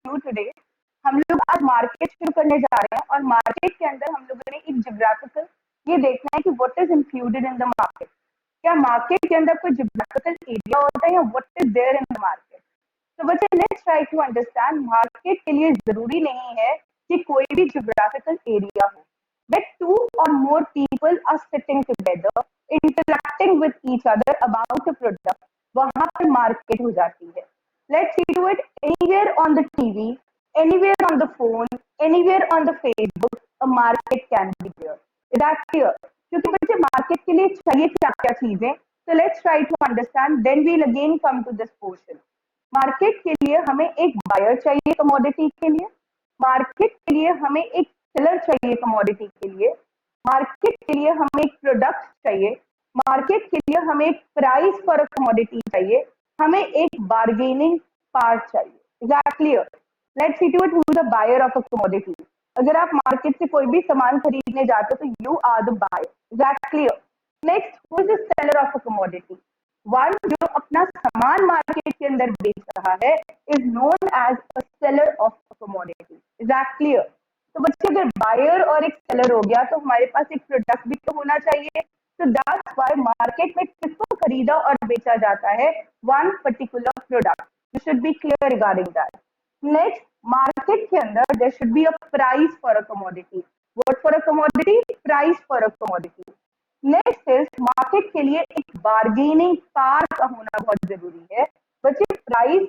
You today. हम लोग आज मार्केट शुरू करने जा रहे हैं और मार्केट के अंदर हम लोगों ने एक ज्योग्राफिकल ये देखना है कि what is included in the market. क्या मार्केट के अंदर कोई ज्योग्राफिकल एरिया होता है या what is there in the market. तो बच्चे let's try to understand market के लिए जरूरी नहीं है कि कोई भी ज्योग्राफिकल एरिया हो, बट टू और more people are sitting together interacting with each other about a product, वहां पर मार्केट हो जाती है। Let's see to it anywhere on the TV, anywhere on the phone, anywhere on the Facebook, a market can be there. Is that clear? क्योंकि बच्चे market के लिए चाहिए क्या क्या चीजें, so let's try to understand, then we'll again come to this portion. Market के लिए हमें एक बायर चाहिए कमोडिटी के लिए, मार्केट के लिए हमें एक सेलर चाहिए कमोडिटी के लिए, मार्केट के लिए हमें एक प्रोडक्ट चाहिए, मार्केट के लिए हमें एक प्राइस फॉर अ कमोडिटी चाहिए, हमें एक बार्गेनिंग पार्ट चाहिए। Is that clear? Let's see to it, who is the buyer of a commodity. अगर आप मार्केट से कोई भी सामान खरीदने जाते हो तो you are the buyer. Is that clear? Next, who is the seller of a commodity? One जो अपना सामान मार्केट के अंदर बेच रहा है is known as a seller of a commodity. Is that clear? तो बच्चे अगर बायर और एक सेलर हो गया तो हमारे पास एक प्रोडक्ट भी तो होना चाहिए। तो दैट्स व्हाई मार्केट में किसको खरीदा और बेचा जाता है? One particular product. You should be clear regarding that. Next, market के अंदर there should be a price for a commodity. What for a commodity? Price for a commodity. Next is market के लिए एक बार्गेनिंग पावर का होना बहुत जरूरी है। बच्चे प्राइस,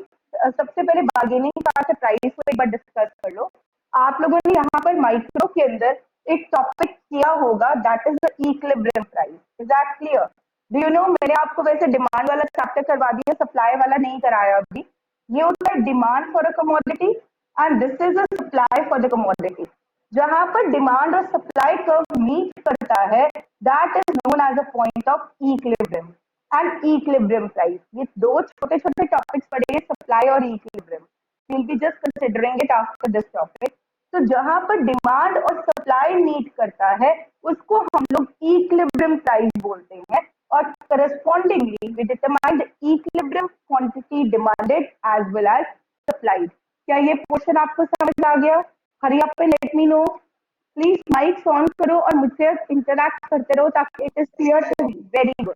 सबसे पहले बार्गेनिंग पावर से प्राइस को एक बार डिस्कस कर लो। आप लोगों ने यहाँ पर माइक्रो के अंदर एक टॉपिक किया होगा, that is the equilibrium price. Is that clear? Do you know, मैंने आपको वैसे डिमांड वाला चैप्टर करवा दिया, सप्लाई वाला नहीं कराया अभी। ये होता है demand for a commodity and this is a supply for the commodity. जहां पर डिमांड और सप्लाई कर्व मीट करता है that is known as a point of equilibrium and equilibrium price. ये दो छोटे छोटे टॉपिक्स पढ़ेंगे, सप्लाई और equilibrium. we'll be just considering it after this topic. तो जहां पर डिमांड और सप्लाई मीट करता है उसको हम लोग इक्विलिब्रियम प्राइस बोलते हैं और correspondingly we determine the equilibrium quantity demanded as well as supplied. क्या ये पोर्शन आपको समझ आ गया? Hurry up and let me know. Please mics on करो और मुझसे इंटरैक्ट करते रहो ताकि it is clear to me. Very good,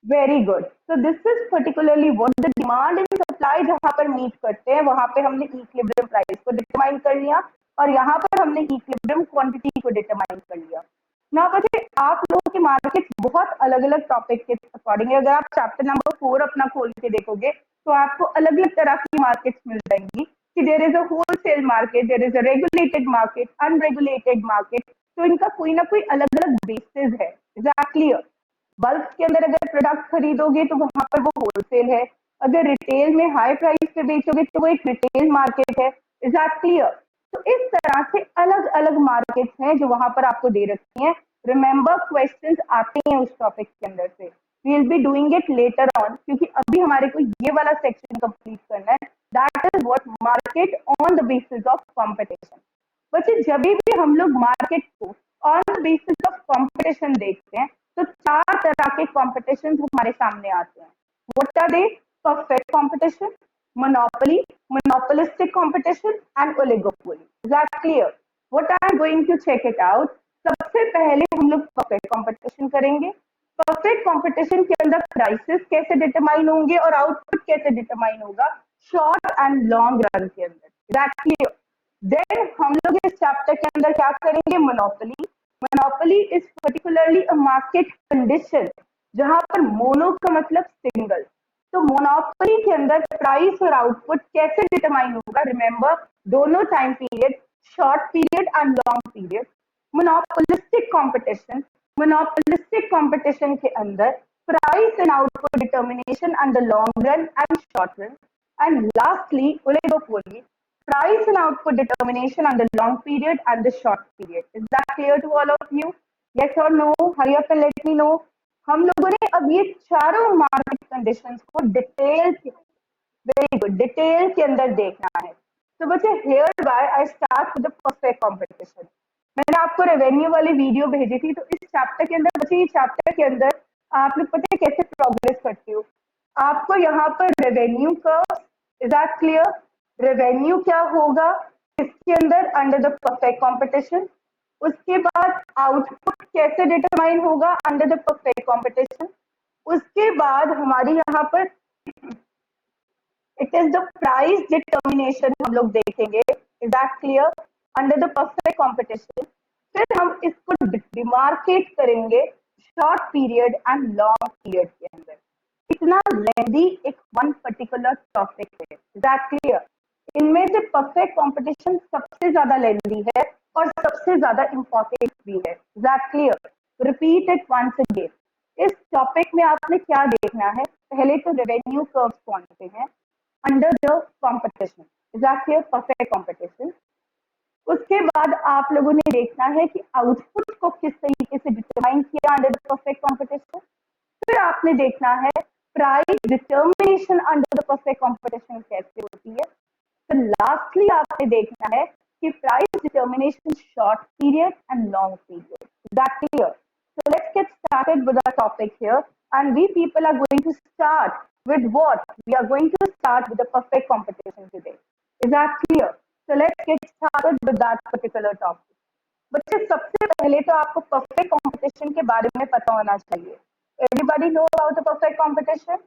very good. तो this is particularly what the demand and supply जहां पर मीट करते हैं वहां पे हमने इक्विलिब्रियम प्राइस को डिटरमाइन कर लिया और यहाँ पर हमने इक्विलिब्रियम क्वांटिटी को डिटरमाइन कर लिया। ना बच्चे, आप लोगों की मार्केट बहुत अलग अलग टॉपिक के अकॉर्डिंग है। अगर आप चैप्टर नंबर 4 अपना खोल के देखोगे तो आपको अलग अलग तरह की मार्केट्स मिल जाएंगी कि there is a wholesale market, there is a regulated market, unregulated market. तो इनका कोई ना कोई अलग अलग बेसिस है। Is that clear? बल्क के अंदर अगर प्रोडक्ट खरीदोगे तो वहां पर वो होलसेल है, अगर रिटेल में हाई प्राइस पे बेचोगे तो वो एक रिटेल मार्केट है। Is that clear? तो इस तरह से अलग अलग मार्केट्स हैं जो वहां पर आपको दे रखी हैं। रिमेंबर, क्वेश्चंस आते हैं उस टॉपिक के अंदर से। We will be doing it later on क्योंकि अभी हमारे को ये वाला सेक्शन कंप्लीट करना है, that is what market on the basis of competition. बच्चे जब भी हम लोग मार्केट को on the basis of competition देखते हैं तो चार तरह के कॉम्पिटिशन हमारे सामने आते हैं। What are they? Perfect competition, monopoly, monopolistic competition and oligopoly. Is that clear? What I am going to check it out. सबसे पहले हम लोग परफेक्ट कॉम्पिटिशन करेंगे। परफेक्ट कॉम्पिटिशन के अंदर प्राइसेस कैसे डिटरमाइन होंगे और आउटपुट कैसे डिटरमाइन होगा शॉर्ट एंड लॉन्ग रन के अंदर। Is that clear? देन हम लोग इस चैप्टर के अंदर क्या करेंगे? Monopoly. Monopoly is particularly a market condition जहां पर मोनो का मतलब सिंगल। तो मोनोपोली के अंदर प्राइस और आउटपुट कैसे डिटरमाइन होगा? रिमेंबर, दोनों time period, short period and long period. Monopolistic competition, monopolistic competition के अंदर price and output determination and the long run and short run. And lastly oligopoly, price and output determination on the long period and the short period. Is that clear to all of you? Yes or no? Hurry up and let me know. हम लोगों ने अब ये चारों market conditions को detail, very good, detail के अंदर देखना है। तो बच्चे here bye I start with the perfect competition. मैंने आपको रेवेन्यू वाली वीडियो भेजी थी। तो इस चैप्टर के अंदर बच्चे, ये चैप्टर के अंदर आप लोग पता है कैसे प्रोग्रेस करते हो। आपको यहाँ पर revenue curve, is that clear? Revenue क्या होगा इसके अंदर अंडर द परफेक्ट कंपटीशन। उसके बाद आउटपुट कैसे डिटरमाइन होगा अंडर द परफेक्ट कंपटीशन। उसके बाद हमारी यहाँ पर it is the price determination हम लोग देखेंगे, is that clear, under the perfect competition. फिर हम इसको डिमार्केट करेंगे short period and long period के अंदर। इतना लेंदी एक वन पर्टिकुलर टॉपिक है, इज दैट क्लियर। इनमें से परफेक्ट कंपटीशन सबसे ज्यादा लेंदी है और सबसे ज्यादा इंपॉर्टेंट भी है, is that clear. Repeat it once again. इस टॉपिक में आपने क्या देखना है, पहले तो रेवेन्यू कर्व्स कौन से हैं under the competition, is that clear, perfect competition. उसके बाद आप लोगों ने देखना है कि आउटपुट को किस तरीके से डिटरमाइन किया अंडर द परफेक्ट कंपटीशन। फिर आपने देखना है price determination under the perfect competition कैसे होती है। फिर लास्टली आपने देखना है कि price determination short period and long period, is that clear. So let's get started with our topic here, and we people are going to start with what? We are going to start with the perfect competition today. Is that clear? So let's get started with that particular topic. बच्चे सबसे पहले तो आपको perfect competition के बारे में पता होना चाहिए। Everybody know about the perfect competition?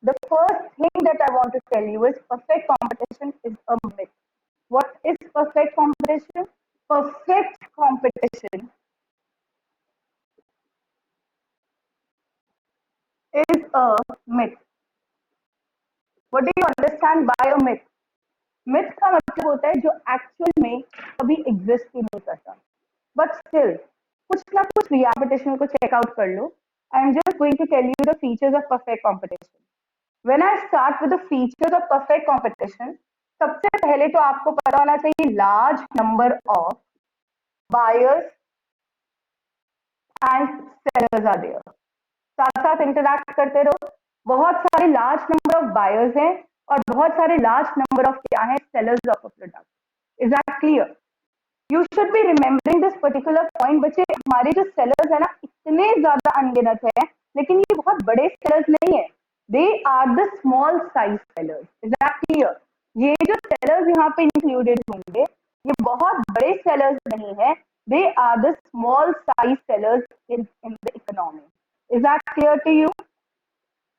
The first thing that I want to tell you is perfect competition is a myth. What is perfect competition? Perfect competition is a myth. What do you understand by a myth? Myth का मतलब होता है जो actual में कभी exist ही नहीं करता, but still कुछ ना कुछ रियलिटेशन को चेकआउट कर लो। I am just going to tell you the features of perfect competition. When I start with the features of perfect competition, सबसे पहले तो आपको पता होना चाहिए large number of buyers and sellers are there. साथ साथ इंटरैक्ट करते रहो। बहुत सारे लार्ज नंबर ऑफ बायर्स हैं और बहुत सारे लार्ज नंबर ऑफ क्या है sellers of a product, is that clear. You should be remembering this particular point. बच्चे हमारे जो सेलर्स है ना इतने ज्यादा अनगिनत है, लेकिन ये बहुत बड़े सेलर्स नहीं है, they are the small size sellers, is that clear. ये जो सेलर्स यहाँ पे इंक्लूडेड होंगे ये बहुत बड़े सेलर्स नहीं है, they are the small size sellers in the economy. Is that clear to you?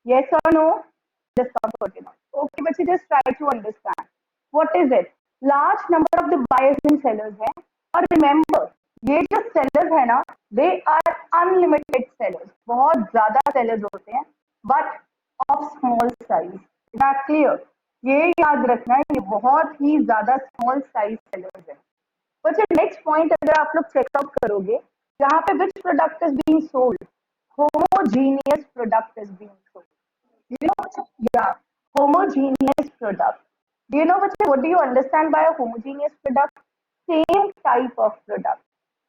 Yes or no? Just stop putting on. Okay, but you just try to understand. What is it? Large number of the buyers and sellers हैं, और remember ये जो sellers है ना they are unlimited sellers, बहुत ज्यादा sellers होते हैं but of small size. Is that clear? ये याद रखना है, ये बहुत ही ज्यादा small size sellers हैं। बच्चे नेक्स्ट पॉइंट अगर आप लोग चेकआउट करोगे यहाँ पे which product is being sold, homogeneous product is being sold. You know, yeah, homogeneous product. Do you know what do you understand by a homogeneous product? Same type of product.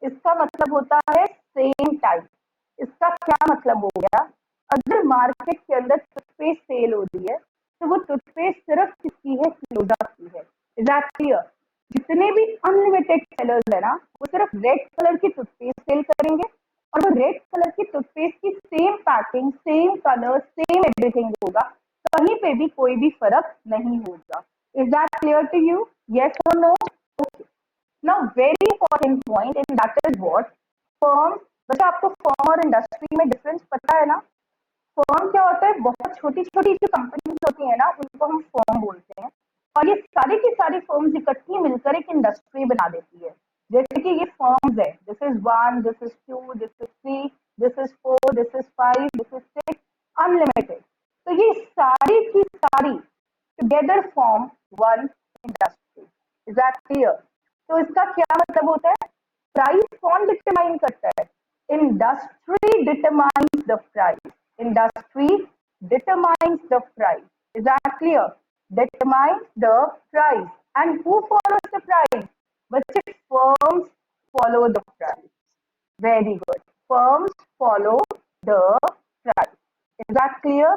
इसका मतलब होता है same type. इसका क्या मतलब हो गया, अगर मार्केट के अंदर टूथपेस्ट सेल हो रही है तो वो टूथपेस्ट सिर्फ किसकी है, क्लोजअप की है। Is that clear? जितने भी अनलिमिटेड सेलर्स है ना वो सिर्फ रेड कलर की टूथपेस्ट सेल करेंगे और वो रेड कलर की टूथपेस्ट की same packing, same colour, same everything होगा, कहीं पे भी कोई भी फर्क नहीं होगा। Is that clear to you? Yes और no? Okay, now very important point and that is what firm. वैसे आपको फर्म और इंडस्ट्री में डिफरेंस पता है ना? फर्म क्या होता है, बहुत छोटी छोटी जो कंपनीज होती है ना उनको हम फर्म बोलते हैं, और ये सारी की सारी फर्म्स इकट्ठी मिलकर एक इंडस्ट्री बना देती है। जैसे कि ये फर्म्स है, this is 1, this is 2, this is 3, this is 4, this is 5, this is 6, unlimited. तो ये सारी की सारी together form one industry. Is that clear? तो इसका क्या मतलब होता है, प्राइस कौन डिटरमाइन करता है? Industry determines the price. Industry determines the price. Is that clear? Determines the price. And who follows the price? But firms follow the price. Very good. Firms follow the price. Is that clear?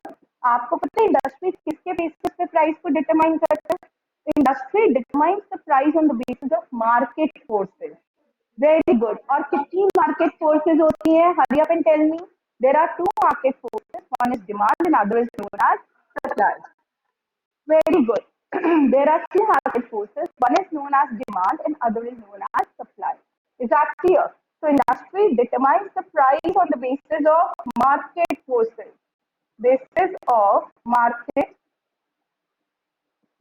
आपको पता है industry किसके basis पे price को determine करता है? Industry determines the price on the basis of market forces. Very good. और कितनी मार्केट फोर्सेस होती हैं? Hurry up and tell me. There are two market forces. One is demand and other is known as supply. Very good. There are two market forces. One is known as demand and other is known as supply. Is that clear? So industry determines the price on the basis of market forces. Basis of market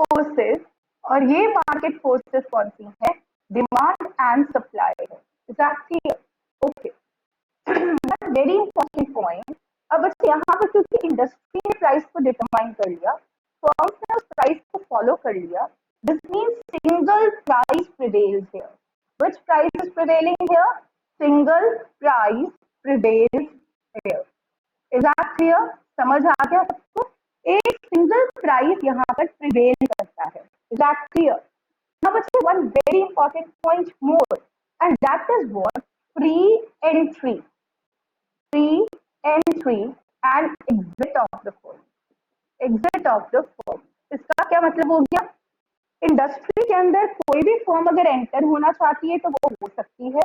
forces. और ये market forces कौन सी है? Demand and supply है. Is that clear? Okay. But very important point. अब बच्चे यहाँ पर क्योंकि इंडस्ट्री ने प्राइस को डिटरमाइन कर लिया, फर्म्स ने उस प्राइस को फॉलो कर लिया, this means single price prevails here. Which price is prevailing here? Single price prevails here. Is that clear? समझ आ गया सबको? एक सिंगल प्राइस यहाँ पर प्रिवेल करता है. Is that clear? Now, बच्चे one very important point more, and that is what? Free entry. Free entry and exit of the firm. Exit of the firm. इसका क्या मतलब हो गया? इंडस्ट्री के अंदर कोई भी फर्म अगर एंटर होना चाहती है तो वो हो सकती है.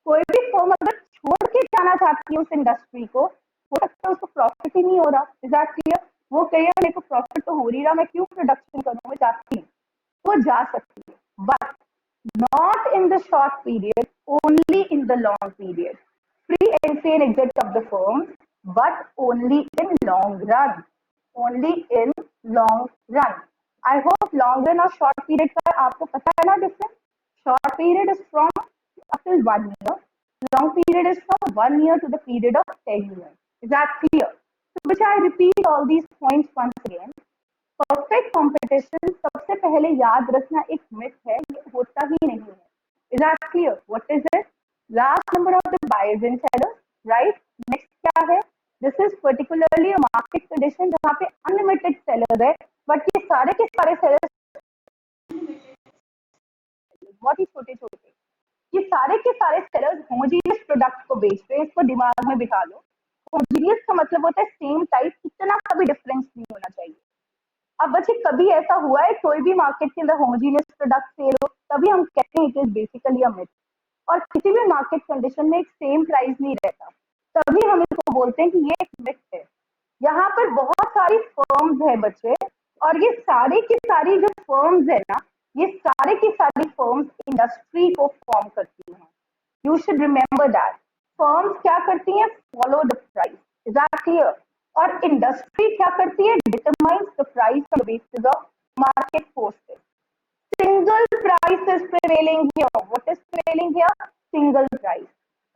कोई भी फर्म अगर छोड़ के जाना चाहती है उस इंडस्ट्री को, हो सकता है उसको प्रॉफिट ही नहीं हो रहा. Is that clear? वो कहे मेरे को प्रॉफिट तो हो नहीं रहा, मैं क्यों प्रोडक्शन करूँ, मैं चाहती हूँ, वो जा सकती है. But not in the short period, only in the long period. Free entry and exit of the firm, but only in long run. Only in long run. I hope long run और short period का आपको पता है ना difference? Short period is from up till 1 year. Long period is from 1 year to the period of 10 years. Is that clear? So, which I repeat all these points once again. Perfect competition सबसे पहले याद रखना एक myth है, ये होता ही नहीं है. Is that clear? What is it? Last number of the buyers and sellers, right? Next क्या है? This is particularly a market condition जहां पे अनलिमिटेड सेलर है, बट ये सारे के सारे सेलर बहुत ही छोटे छोटे, ये सारे के सारे सेलर्स होमोजीनियस प्रोडक्ट को बेच रहे हैं. इसको दिमाग में बिठा लो. होमोजीनियस का मतलब होता है सेम टाइप, इतना सा भी डिफरेंस नहीं होना चाहिए. अब बच्चे कभी ऐसा हुआ है कोई भी मार्केट के अंदर होमोजीनियस प्रोडक्ट सेल हो, तभी हम कहते हैं it is basically a myth. और किसी भी मार्केट कंडीशन में एक सेम प्राइस नहीं रहता, तभी हम इसको बोलते हैं कि ये एक मिथ है. यहाँ पर बहुत सारी फर्म्स है बच्चे, और ये सारी की सारी जो फर्म्स है ना, ये सारे की सारी फर्म्स इंडस्ट्री को फॉर्म करती हैं. You should remember that. Firms क्या करती हैं? Follow the price. Is that clear? और इंडस्ट्री क्या करती है? Determines the price on the basis of market forces. Single price is prevailing here. What is prevailing here? Single price.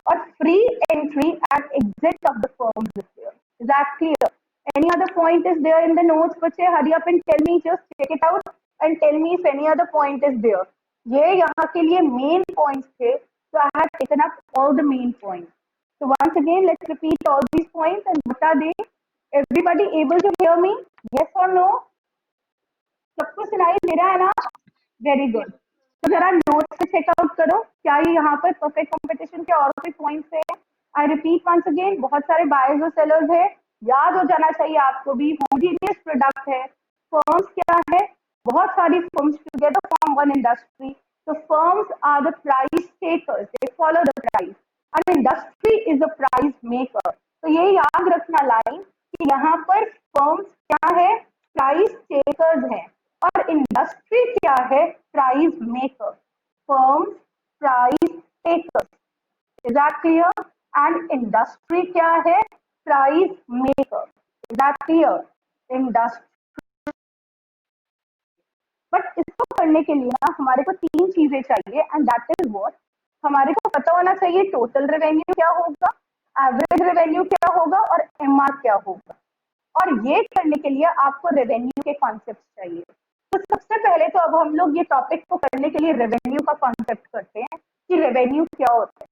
और free entry and exit of the firms is here. Is that clear? Any other point is there in the notes? बच्चे hurry up and tell me, just check it out and tell me if any other point is there. ये यहाँ के लिए main points थे, so I have taken up all the main points. So once again, let's repeat all these points and what are they? Everybody able to hear me? Yes or no? सबको सुनाई दे रहा है ना? Very good. तो जरा notes से checkout करो क्या ये यहाँ पर परफेक्ट कंपटीशन के और कोई पॉइंट्स है. आई रिपीट वंस अगेन, बहुत सारे बायर्स और सेलर्स है, याद हो जाना चाहिए आपको भी. होमोजेनियस प्रोडक्ट है. फर्म्स क्या है? बहुत सारी firms together form one industry. तो firms are the price takers, they follow the price. And industry is a price maker. तो ये याद रखना लाइन कि यहाँ पर फर्म्स क्या है? प्राइस टेकर्स है, और इंडस्ट्री क्या है? Price maker. Firms price takers. Is that clear? And industry क्या है? Price maker. Is that clear? Industry. But इसको करने के लिए ना हमारे को तीन चीजें चाहिए, एंड दैट इज व्हाट? हमारे को पता होना चाहिए टोटल रेवेन्यू क्या होगा, एवरेज रेवेन्यू क्या होगा, और एमआर क्या होगा. और ये करने के लिए आपको रेवेन्यू के कॉन्सेप्ट चाहिए. तो सबसे पहले तो अब हम लोग ये टॉपिक को करने के लिए रेवेन्यू का कॉन्सेप्ट करते हैं कि रेवेन्यू क्या होता है.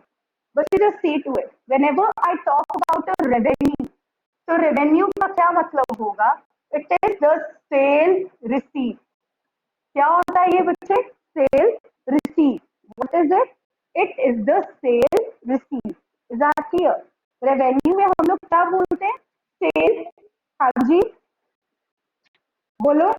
But just see to it, whenever I talk about a revenue, तो रेवेन्यू का क्या मतलब होगा? It is the sale receive. क्या होता है ये बच्चे? Sale receive. What is it? It is the sale receive. Is that clear? Revenue में हम लोग क्या बोलते हैं? सेल. हाँ जी बोलो.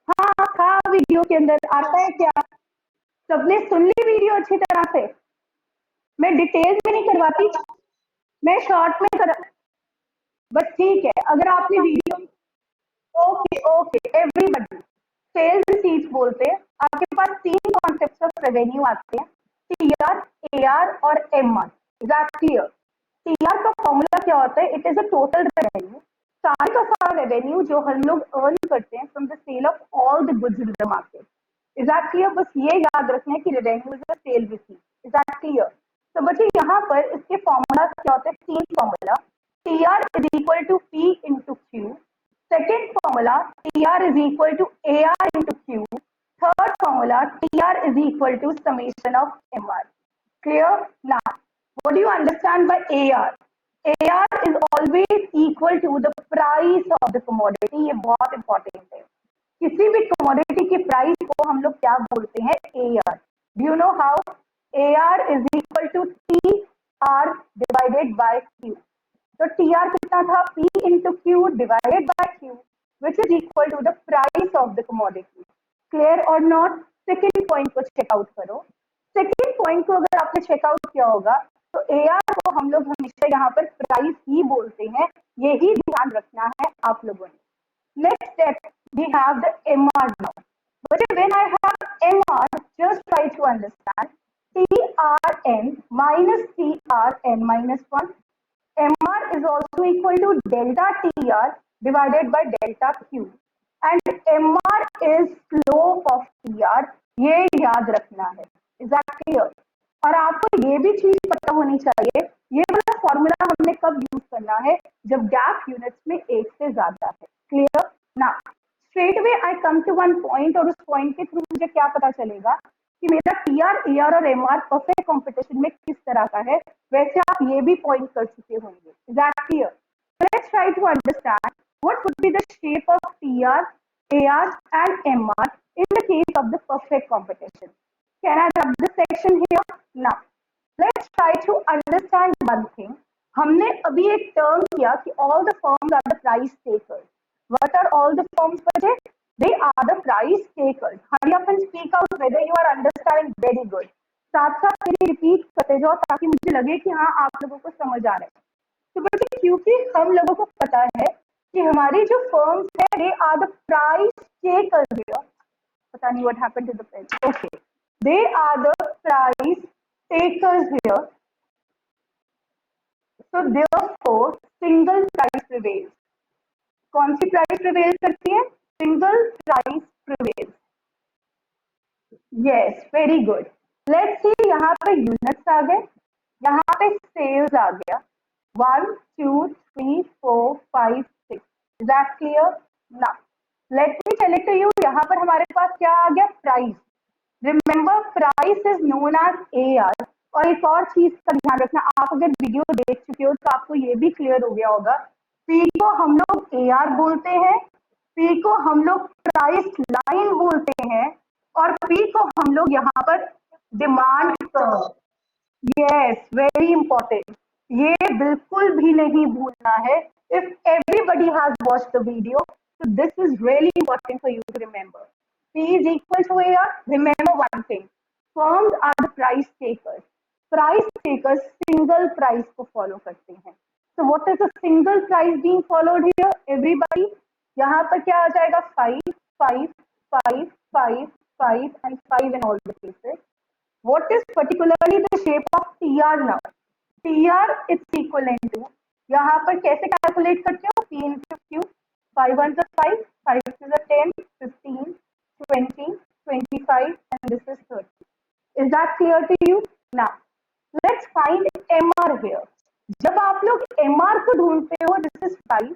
हाँ था वीडियो के अंदर, आता है क्या? सबने सुन ली वीडियो अच्छी तरह से? मैं डिटेल में नहीं करवाती, मैं शॉर्ट में कर. बस ठीक है, अगर आपने video, okay okay everybody, sales receipts बोलते हैं, आपके पास तीन कॉन्सेप्ट्स ऑफ रेवेन्यू आते हैं, टीआर, एआर और MR. Is that clear? TR का फॉर्मूला क्या होता है? It is a total revenue, सारे का सारा रेवेन्यू जो हम लोग अर्न करते हैं from the sale of all the goods in the market. Is that clear? बस ये याद रखना है कि revenue is a sale receipt. Is that clear? तो बच्चे यहाँ पर इसके फॉर्मूला क्या होते हैं? तीन formula, TR is equal to P into Q, second formula TR is equal to AR into Q, third formula TR is equal to summation of MR. Clear? Now what do you understand by AR? AR is always equal to the price of the commodity. ये बहुत important है, किसी भी commodity की price को हम लोग क्या बोलते हैं? AR. Do you know how? AR is equal to TR divided by Q. तो TR कितना था? P into Q divided by Q, which is equal to the price of the commodity. Clear or not? Second point को checkout करो। Second point को अगर आपने checkout किया होगा तो AR को हम लोग हमेशा यहाँ पर प्राइस ही बोलते हैं, यही ध्यान रखना है आप लोगों ने। Next step we have the MR now. But when I have MR, just try to understand TRN minus TRN minus 1. MR is also equal to delta TR divided by delta Q, and MR is slope of TR. ये याद रखना है। Is that clear? और आपको ये भी चीज पता होनी चाहिए, ये वाला फॉर्मूला हमने कब यूज करना है? जब गैप यूनिट्स में एक से ज्यादा है। क्लियर? ना straight way I come to one point, और उस पॉइंट के थ्रू मुझे क्या पता चलेगा कि मेरा टीआर, एआर और एमआर परफेक्ट कंपटीशन में किस तरह का है। वैसे आप ये भी पॉइंट कर चुके होंगे। Is that clear? Let's try to understand what would be the shape of TR, AR and MR in the case of the perfect competition. Can I rub this section here? Now, let's try to understand one thing. हमने अभी एक term किया कि all the firms are the price takers. What are all the firms बचे? They are the price takers. Hurry up and speak out whether you are understanding. Very good. साथ साथ मेरी repeat करते जाओ ताकि मुझे लगे कि हाँ आप लोगों को समझ आ रहा है। तो बच्चे क्योंकि हम लोगों को पता है कि हमारी जो फर्म्स है they are the price takers here. पता नहीं what happened to the pen. Okay, they are the price takers here. So therefore single price prevails. कौन सी प्राइस प्रिवेल करती है? Single price prevails. Yes, very good. Let's see, यहाँ पे units आ गए, यहाँ पे सेल्स आ गया, 1 2 3 4 5 6। Is that clear? Now let me tell it to you, यहाँ पर हमारे पास क्या आ गया? Price. Remember price is known as AR। और एक और चीज का ध्यान रखना, आप अगर वीडियो देख चुके हो तो आपको ये भी क्लियर हो गया होगा, P को हम लोग AR बोलते हैं, P को हम लोग प्राइस लाइन बोलते हैं, और P को हम लोग यहाँ पर demand curve. Yes, very important, ये बिल्कुल भी नहीं भूलना है। If everybody has watched the video, so this is really important for you to remember. P is equal to AR. Remember one thing, firms are the price takers. Price takers single price को follow करते हैं। So what is the single price being followed here? Everybody, यहाँ पर क्या आ जाएगा? 5 5 5 5 5 and 5 in all the cases. What is particularly the shape of TR now? TR is equivalent to, यहाँ पर कैसे कैलकुलेट करते हो? P into Q, 5 1 is 5, 5 2 is 10, 15, 20, 25 and this is 30. Is that clear to you? Now let's find MR here. जब आप लोग MR को ढूंढते हो, this is 5,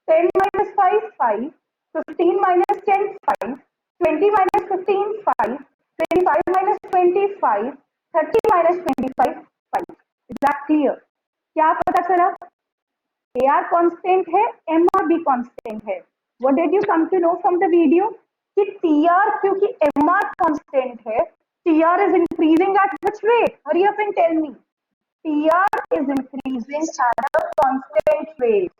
10 minus 5 5, 15 minus 10 5, 20 minus 15 5, 25 minus 25, 30 minus 25 5. Is that clear? क्या पता चला? AR कांस्टेंट है, MR भी कांस्टेंट है। What did you come to know from the video? कि TR क्योंकि MR कांस्टेंट है, TR is increasing at which rate? Hurry up and tell me. TR is increasing at a constant rate.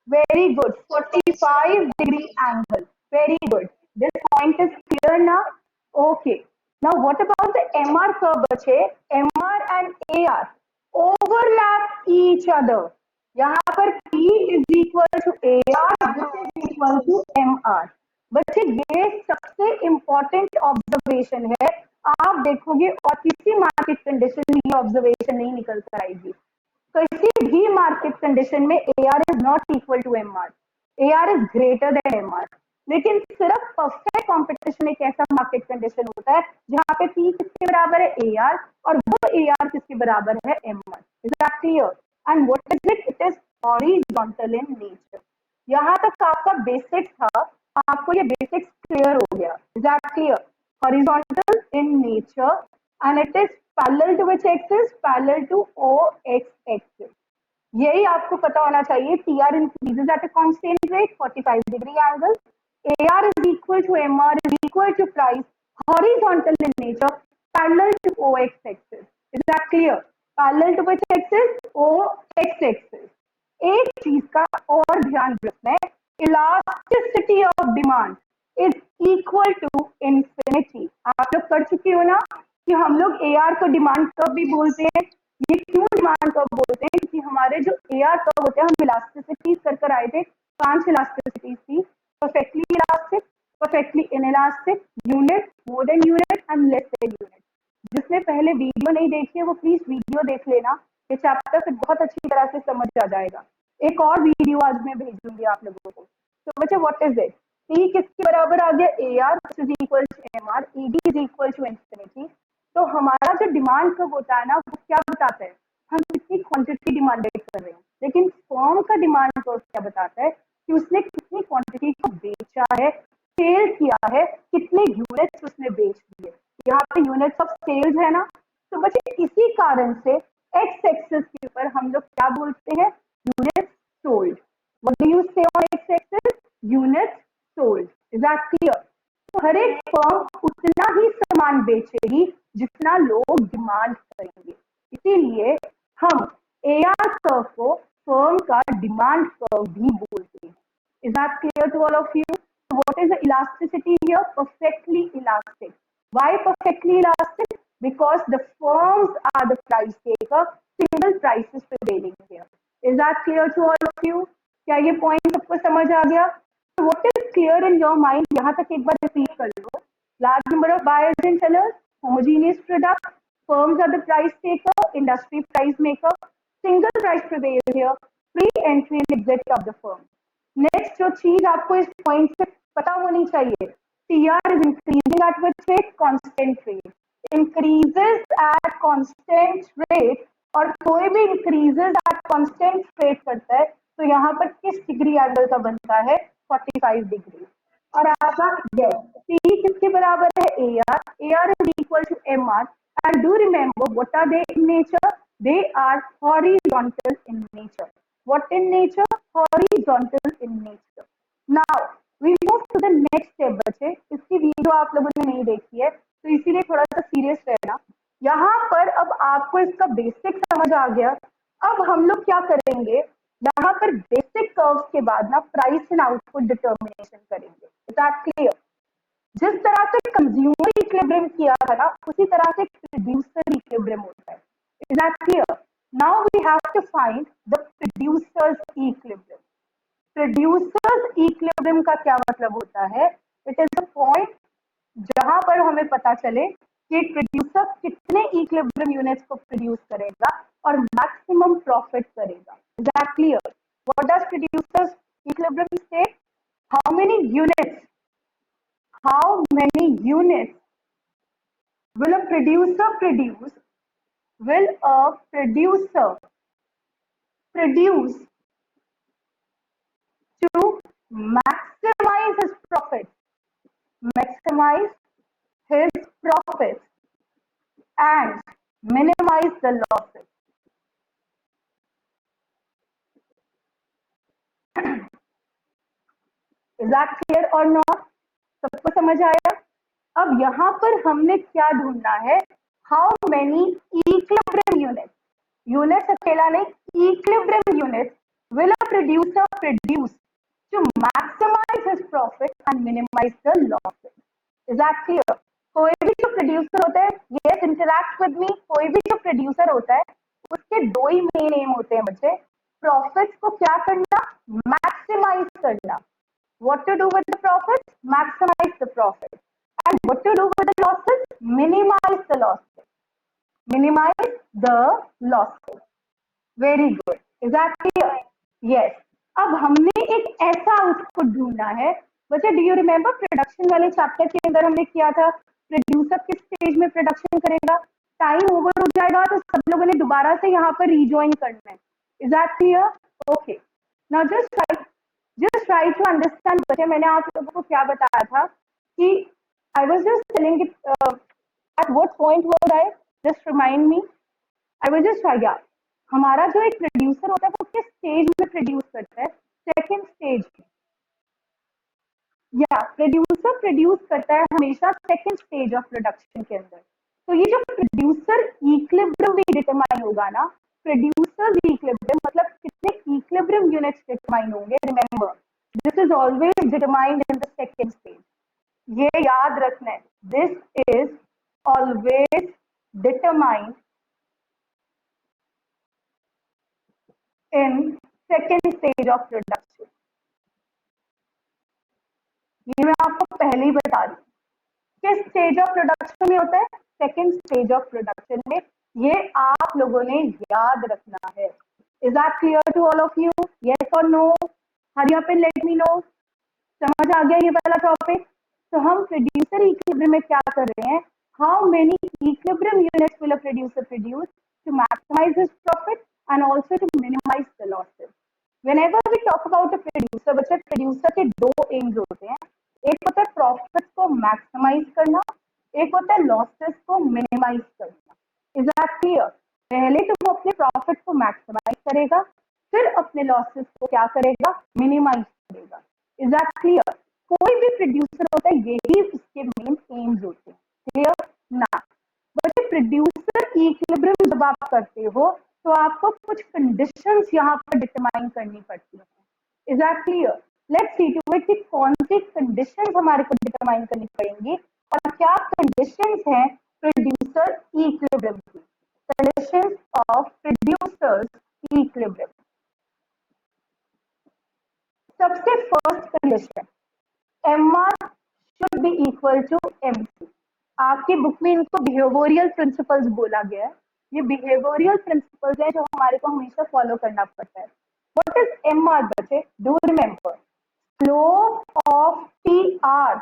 Very good. 45-degree angle. Very good. This point is clear now? Okay. Now what about the MR curve बचे? MR and AR overlap each other. यहाँ पर P is equal to AR which is equal to MR। बच्चे ये सबसे important observation है, आप देखोगे और किसी मार्केट कंडीशन में ये ऑब्जर्वेशन नहीं निकल कर आएगी। किसी भी मार्केट कंडीशन में AR is not equal to MR, AR is greater than MR। लेकिन सिर्फ परफेक्ट कंपटीशन एक ऐसा मार्केट कंडीशन होता है जहां पे P किसके बराबर है AR और वो AR किसके बराबर है MR। Is that clear? And what is it? It is horizontal in nature. यहाँ तक आपका बेसिक था, आपको ये बेसिक्स क्लियर हो गया। Is that clear? Horizontal in nature and it is parallel to which axis? Parallel to OX axis. यही आपको पता होना चाहिए। TR increases at a constant rate 45-degree angle. AR is equal to MR is equal to price, horizontal in nature, parallel to OX axis. Is that clear? Parallel to which axis? OX axis. एक चीज का और ध्यान रखना है, elasticity of demand is equal to infinity. आप लोग पढ़ चुके हो ना कि हम लोग AR को डिमांड कर्व भी बोलते हैं। ये क्यों डिमांड कर्व बोलते हैं? क्योंकि हमारे जो AR कर्व होते हैं, हम इलास्टिसिटीज कर आए थे, 5 इलास्टिसिटीज थी। Perfectly elastic, perfectly inelastic, unit, more than unit and less than unit. जिसने पहले वीडियो नहीं देखी है वो प्लीज वीडियो देख लेना, ये चैप्टर फिर बहुत अच्छी तरह से समझ आ जाएगा। एक और वीडियो आज मैं भेजूंगी आप लोगों को। तो बच्चे व्हाट इज इट? P किसके बराबर आ गया? AR is equal to MR, ED is equal to infinity. तो हमारा जो डिमांड कर्व होता है ना, वो क्या बताता है? हम कितनी क्वांटिटी डिमांडेड कर रहे हैं। लेकिन फर्म का डिमांड कर्व क्या बताता है? कि उसने कितनी क्वांटिटी को बेचा है, सेल किया है, कितने यूनिट्स उसने बेच दिए। यहाँ पे यूनिट्स ऑफ सेल्स है ना। तो बच्चे इसी कारण से एक्स एक्सिस के ऊपर हम लोग क्या बोलते हैं? Units sold. What do you say on X axis? Units sold. Is that clear? तो हर एक फर्म उतना ही सामान बेचेगी जितना लोग डिमांड करेंगे। इसीलिए हम AR कर्व को फर्म का डिमांड कर्व भी बोलते हैं। Is that clear to all of you? So what is the elasticity here? Perfectly elastic. Why perfectly elastic? Because the firms are the price taker, single price is prevailing here. Is that clear to all of you? क्या ये point सबको समझ आ गया? So what is clear in your mind? यहाँ तक एक बार repeat कर लो। Large number of buyers and sellers, homogeneous product, firms are the price taker, industry price maker, single price prevails here, free entry and exit of the firm. Next जो चीज आपको इस point से पता होनी चाहिए, TR is increasing at which rate? Constant rate. Increases at constant rate, और कोई भी इंक्रीजेस एट कांस्टेंट रेट करता है तो यहाँ पर किस डिग्री एंगल का बनता है? 45 डिग्री। और आपका P किसके बराबर है? AR। AR is equal to MR and do remember what are they in nature? They are horizontal in nature. What in nature? Horizontal in nature. Now we move to the next step बच्चे। इसकी video आप लोगों ने नहीं देखी है तो इसीलिए थोड़ा सा सीरियस रहना। यहाँ पर अब आपको इसका बेसिक समझ आ गया। अब हम लोग क्या करेंगे? यहाँ पर बेसिक कर्व्स के बाद ना प्राइस एंड आउटपुट डिटर्मिनेशन करेंगे। Is that clear? जिस तरह से कंज्यूमर इक्विलिब्रियम किया था ना, उसी तरह से प्रोड्यूसर इक्विलिब्रियम होता है। Is that clear? Now we have to find the producer's equilibrium. Producer's equilibrium का क्या मतलब होता है? It is a point जहां पर हमें पता चले कि प्रोड्यूसर कितने इक्विलिब्रियम यूनिट्स को प्रोड्यूस करेगा और मैक्सिमम प्रॉफिट करेगा। Is that clear? What does producer's equilibrium say? How many units? How many units will a producer produce? Will a producer produce to maximize his profit, maximize his profit and minimize the losses? Is that clear or not? सबको समझ आया? अब यहाँ पर हमने क्या ढूंढना है? How many equilibrium units? Units अकेला नहीं, equilibrium units will a producer produce to maximize his profit and minimize the losses? Is that clear? कोई भी जो प्रोड्यूसर होता है, yes, interact with me, कोई भी जो प्रोड्यूसर होता है उसके दो ही मेन एम होते हैं बच्चे, प्रॉफिट्स को क्या करना, मैक्सिमाइज करना. What to do with the profits? Maximize the profit. And what to do with the losses? Minimize the losses. Minimize the losses. Very good. Is that clear? Yes. अब हमने एक ऐसा आउटपुट ढूंढना है. बच्चे, डू यू रिमेम्बर प्रोडक्शन वाले chapter के अंदर हमने किया था, प्रोड्यूसर किस स्टेज में प्रोडक्शन करेगा, टाइम ओवर हो जाएगा तो सब लोगों ने दोबारा से यहाँ पर रिज्वाइन करना है. Is that clear? Okay. Now just try to understand. बच्चे, मैंने आप लोगों को क्या बताया था कि I was just telling it at what point was I? Just remind me. I was just yeah. हमारा जो एक प्रोड्यूसर होता है वो किस स्टेज में प्रोड्यूस करता है? सेकेंड स्टेज में. या प्रोड्यूसर प्रोड्यूस करता है हमेशा सेकेंड स्टेज ऑफ प्रोडक्शन के अंदर. तो ये जो प्रोड्यूसर इक्विलिब्रियम भी डिटरमाइन होगा ना, प्रोड्यूसर इक्विलिब्रियम मतलब कितने इक्विलिब्रियम यूनिट्स डिटरमाइन होंगे. Remember, this is always determined in the second stage. ये याद रखना है, this is always determined in second stage of production. ये मैं आपको पहले ही बता रही हूँ. किस स्टेज ऑफ प्रोडक्शन में होता है? सेकेंड स्टेज ऑफ प्रोडक्शन में. ये आप लोगों ने याद रखना है. Is that clear to all of you? Yes और no? Hurry up and let me know. समझ आ गया ये वाला टॉपिक? तो हम प्रोड्यूसर इक्विलिब्रियम में क्या कर रहे हैं? How many equilibrium units will a producer produce to maximize his profit and also to minimize the losses. Whenever we talk about a producer, बच्चे, प्रोड्यूसर के दो एम्स होते हैं. एक होता है प्रॉफिट को मैक्सिमाइज करना, एक होता है लॉसेस को मिनिमाइज करना. Is that clear? पहले तो वो अपने प्रॉफिट को मैक्सिमाइज करेगा, फिर अपने लॉसेस को क्या करेगा? मिनिमाइज करेगा. Is that clear? कोई भी प्रोड्यूसर होता है, यही उसके मेन एम्स होते हैं. क्लियर ना? बच्चे, प्रोड्यूसर इक्विलिब्रियम जब आप करते हो तो आपको कुछ कंडीशंस यहाँ पर डिटरमाइन करनी पड़ती है. Is that clear? Let's see to it कि कौन सी कंडीशंस हमारे को डिटरमाइन करनी पड़ेंगी और क्या कंडीशंस हैं प्रोड्यूसर इक्विलिब्रियम की. Conditions of producers equilibrium. सबसे first condition, MR should be equal to MC. आपकी बुक में इनको बिहेवियरल प्रिंसिपल्स बोला गया है. ये बिहेवियरल प्रिंसिपल्स हैं जो हमारे को हमेशा फॉलो करना पड़ता है. व्हाट इज MR बच्चे? Do remember, slope of TR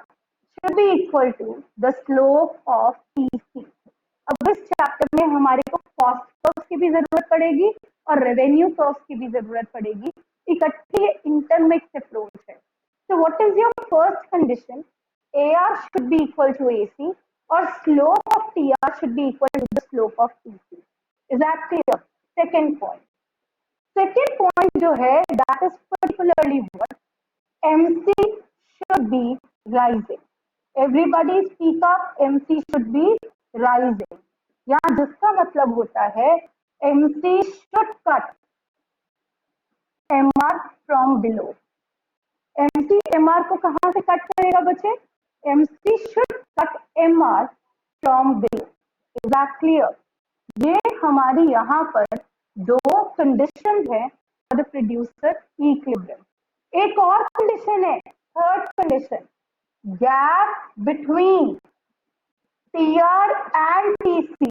should be equal to the slope of TC. अब इस चैप्टर में हमारे को कॉस्ट कर्व्स की भी जरूरत पड़ेगी और रेवेन्यू कर्व्स की भी जरूरत पड़ेगी. इकट्ठी इंटरमिक्स अप्रोच है. So what is your first condition? AR should be equal to AC or slope of TR should be equal to the slope of TC. Is that clear? Second point. Second point जो है, that is particularly what? MC should be rising. Everybody speak up. MC should be rising. यहाँ जिसका मतलब होता है MC should cut MR from below. MC MR को कहाँ से कट करेगा बच्चे? MC should cut MR from below. Is that clear? ये हमारी यहाँ पर दो कंडीशन है फॉर द प्रोड्यूसर इक्विलिब्रियम. एक और कंडीशन है, third condition, gap between TR and TC